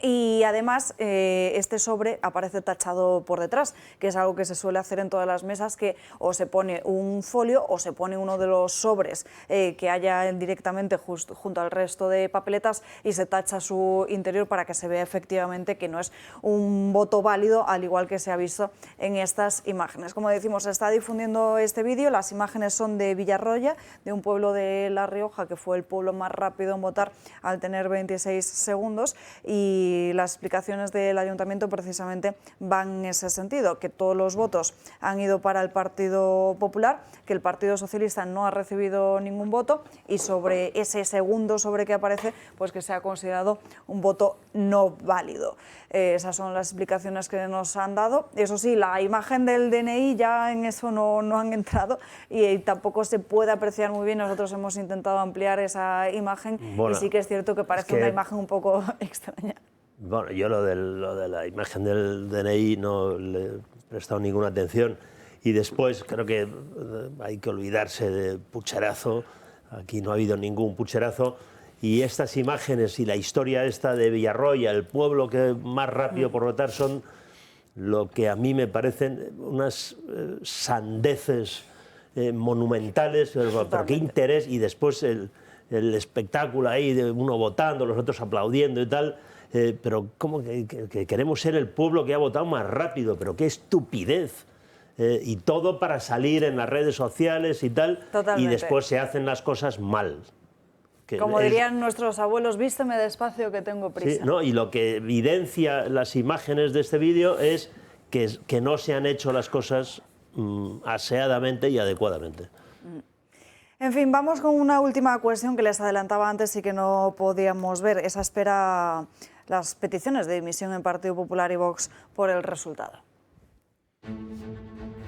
Y además este sobre aparece tachado por detrás, que es algo que se suele hacer en todas las mesas, que o se pone un folio o se pone uno de los sobres que haya directamente junto al resto de papeletas y se tacha su interior para que se vea efectivamente que no es un voto válido, al igual que se ha visto en estas imágenes. Como decimos, se está difundiendo este vídeo, las imágenes son de Villarroya, de un pueblo de La Rioja que fue el pueblo más rápido en votar al tener 26 segundos, y las explicaciones del Ayuntamiento precisamente van en ese sentido, que todos los votos han ido para el Partido Popular, que el Partido Socialista no ha recibido ningún voto, y sobre ese segundo sobre que aparece, pues que se ha considerado un voto no válido. Esas son las explicaciones que nos han dado. Eso sí, la imagen del DNI ya en eso no han entrado y tampoco se puede apreciar muy bien. Nosotros hemos intentado ampliar esa imagen, y sí que es cierto que parece una imagen un poco extraña. Bueno, yo lo de la imagen del DNI no le he prestado ninguna atención, y después creo que hay que olvidarse de pucherazo. Aquí no ha habido ningún pucherazo, y estas imágenes y la historia esta de Villarroya, el pueblo que más rápido por votar, son lo que a mí me parecen unas sandeces monumentales, pero qué interés, y después el espectáculo ahí de uno votando, los otros aplaudiendo y tal. Pero ¿cómo que queremos ser el pueblo que ha votado más rápido? Pero qué estupidez. Y todo para salir en las redes sociales y tal. Totalmente. Y después se hacen las cosas mal. Como dirían nuestros abuelos, vísteme despacio que tengo prisa. Sí, ¿no? Y lo que evidencia las imágenes de este vídeo es que no se han hecho las cosas aseadamente y adecuadamente. En fin, vamos con una última cuestión que les adelantaba antes y que no podíamos ver. Esa espera las peticiones de dimisión en Partido Popular y Vox por el resultado.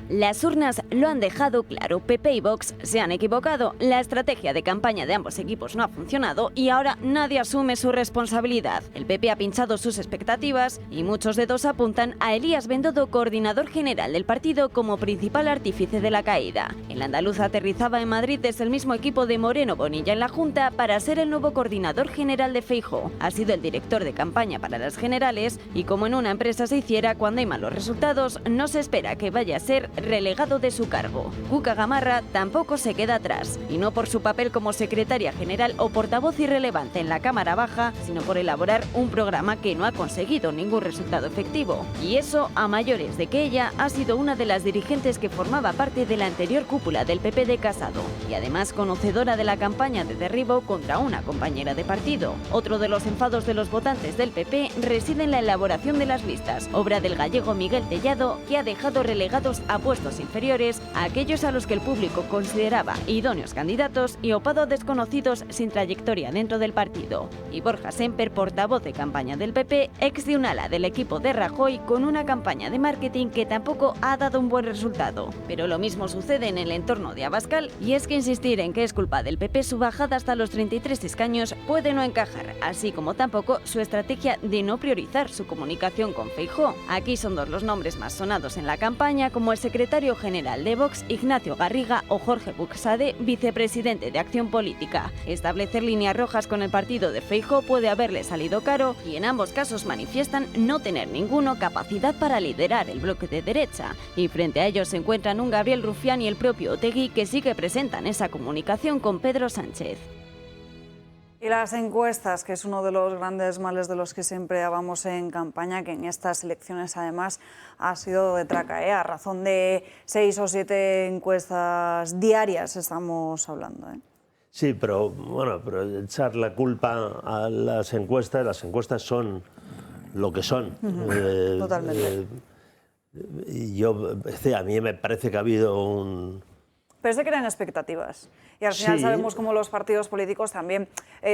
Las urnas lo han dejado claro, PP y Vox se han equivocado, la estrategia de campaña de ambos equipos no ha funcionado y ahora nadie asume su responsabilidad. El PP ha pinchado sus expectativas y muchos dedos apuntan a Elías Bendodo, coordinador general del partido, como principal artífice de la caída. El andaluz aterrizaba en Madrid desde el mismo equipo de Moreno Bonilla en la Junta para ser el nuevo coordinador general de Feijóo. Ha sido el director de campaña para las generales y, como en una empresa se hiciera, cuando hay malos resultados, no se espera que vaya a ser relegado de su cargo. Cuca Gamarra tampoco se queda atrás, y no por su papel como secretaria general o portavoz irrelevante en la Cámara Baja, sino por elaborar un programa que no ha conseguido ningún resultado efectivo. Y eso a mayores de que ella ha sido una de las dirigentes que formaba parte de la anterior cúpula del PP de Casado, y además conocedora de la campaña de derribo contra una compañera de partido. Otro de los enfados de los votantes del PP reside en la elaboración de las listas, obra del gallego Miguel Tellado, que ha dejado relegados a puestos inferiores a aquellos a los que el público consideraba idóneos candidatos y opado desconocidos sin trayectoria dentro del partido. Y Borja Semper, portavoz de campaña del PP, ex de un ala del equipo de Rajoy, con una campaña de marketing que tampoco ha dado un buen resultado. Pero lo mismo sucede en el entorno de Abascal, y es que insistir en que es culpa del PP su bajada hasta los 33 escaños puede no encajar, así como tampoco su estrategia de no priorizar su comunicación con Feijóo. Aquí son dos los nombres más sonados en la campaña, como el secretario general de Vox, Ignacio Garriga, o Jorge Buxade, vicepresidente de Acción Política. Establecer líneas rojas con el partido de Feijóo puede haberle salido caro, y en ambos casos manifiestan no tener ninguno capacidad para liderar el bloque de derecha. Y frente a ellos se encuentran un Gabriel Rufián y el propio Otegi, que sí que presentan esa comunicación con Pedro Sánchez. Y las encuestas, que es uno de los grandes males de los que siempre hablamos en campaña, que en estas elecciones además ha sido de traca, a razón de 6 o 7 encuestas diarias estamos hablando. Sí, pero bueno, pero echar la culpa a las encuestas son lo que son. Totalmente. A mí me parece que ha habido un... Pero se crean expectativas y al final sabemos cómo los partidos políticos también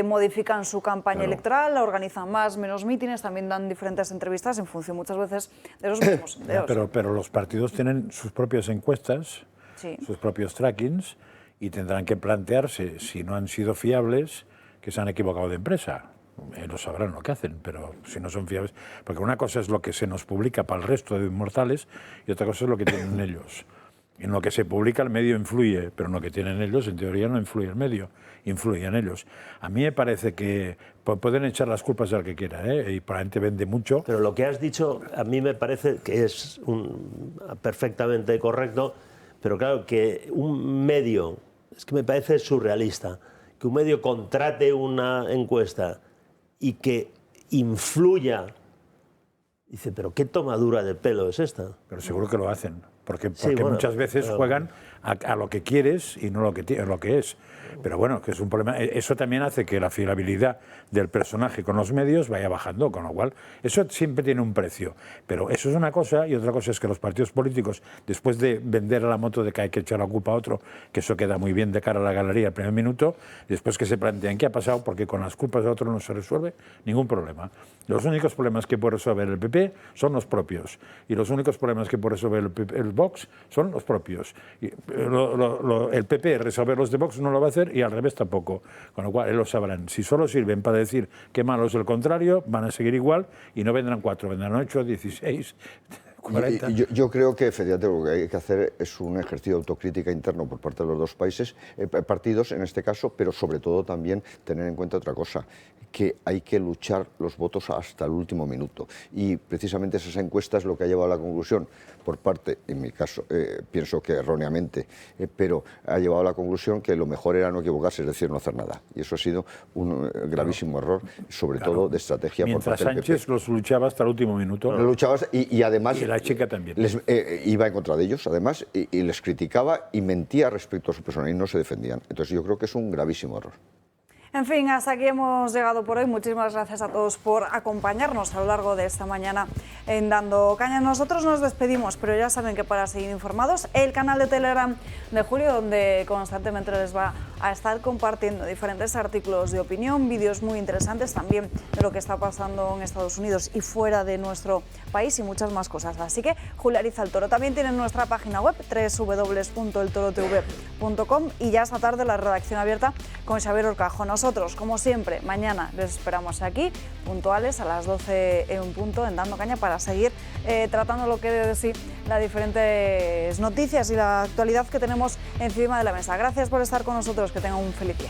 modifican su campaña electoral, organizan más, menos mítines, también dan diferentes entrevistas en función muchas veces de los mismos sondeos. Pero los partidos tienen sus propias encuestas, sus propios trackings, y tendrán que plantearse, si no han sido fiables, que se han equivocado de empresa. Ellos sabrán lo que hacen, pero si no son fiables... Porque una cosa es lo que se nos publica para el resto de inmortales y otra cosa es lo que tienen ellos. En lo que se publica el medio influye, pero en lo que tienen ellos, en teoría, no influye el medio, influyen ellos. A mí me parece que pueden echar las culpas al que quiera, y probablemente vende mucho. Pero lo que has dicho a mí me parece que es perfectamente correcto, pero claro, que un medio, es que me parece surrealista, que un medio contrate una encuesta y que influya. Dice, pero ¿qué tomadura de pelo es esta? Pero seguro que lo hacen. Porque muchas veces juegan a lo que quieres y no lo que es. Pero bueno, que es un problema. Eso también hace que la fiabilidad del personaje con los medios vaya bajando, con lo cual eso siempre tiene un precio. Pero eso es una cosa, y otra cosa es que los partidos políticos, después de vender a la moto de que hay que echar la culpa a otro, que eso queda muy bien de cara a la galería el primer minuto, después que se plantean qué ha pasado, porque con las culpas de otro no se resuelve ningún problema. Los únicos problemas que puede resolver el PP son los propios, y los únicos problemas que puede resolver el Vox son los propios. Y el PP resolver los de Vox no lo va a hacer, y al revés tampoco, con lo cual ellos sabrán. Si solo sirven para decir qué malo es el contrario, van a seguir igual y no vendrán 4, vendrán 8, 16, 40. Yo creo que efectivamente lo que hay que hacer es un ejercicio de autocrítica interno por parte de los dos partidos en este caso, pero sobre todo también tener en cuenta otra cosa, que hay que luchar los votos hasta el último minuto. Y precisamente esas encuestas lo que ha llevado a la conclusión, por parte, en mi caso, pienso que erróneamente, pero ha llevado a la conclusión que lo mejor era no equivocarse, es decir, no hacer nada. Y eso ha sido un gravísimo error, sobre todo de estrategia por parte del PP. Mientras Sánchez los luchaba hasta el último minuto. Lo luchaba y además... Y la chica también. Iba en contra de ellos, además, y les criticaba y mentía respecto a su persona y no se defendían. Entonces yo creo que es un gravísimo error. En fin, hasta aquí hemos llegado por hoy. Muchísimas gracias a todos por acompañarnos a lo largo de esta mañana en Dando Caña. Nosotros nos despedimos, pero ya saben que para seguir informados, el canal de Telegram de Julio, donde constantemente les va a estar compartiendo diferentes artículos de opinión, vídeos muy interesantes también de lo que está pasando en Estados Unidos y fuera de nuestro país y muchas más cosas. Así que Julia Ariza el Toro. También tienen nuestra página web www.eltorotv.com y ya esta tarde la redacción abierta con Xavier Orcajo. Nosotros, como siempre, mañana les esperamos aquí, puntuales a las 12 en punto, en Dando Caña, para seguir tratando lo que de sí las diferentes noticias y la actualidad que tenemos encima de la mesa. Gracias por estar con nosotros, que tengan un feliz día.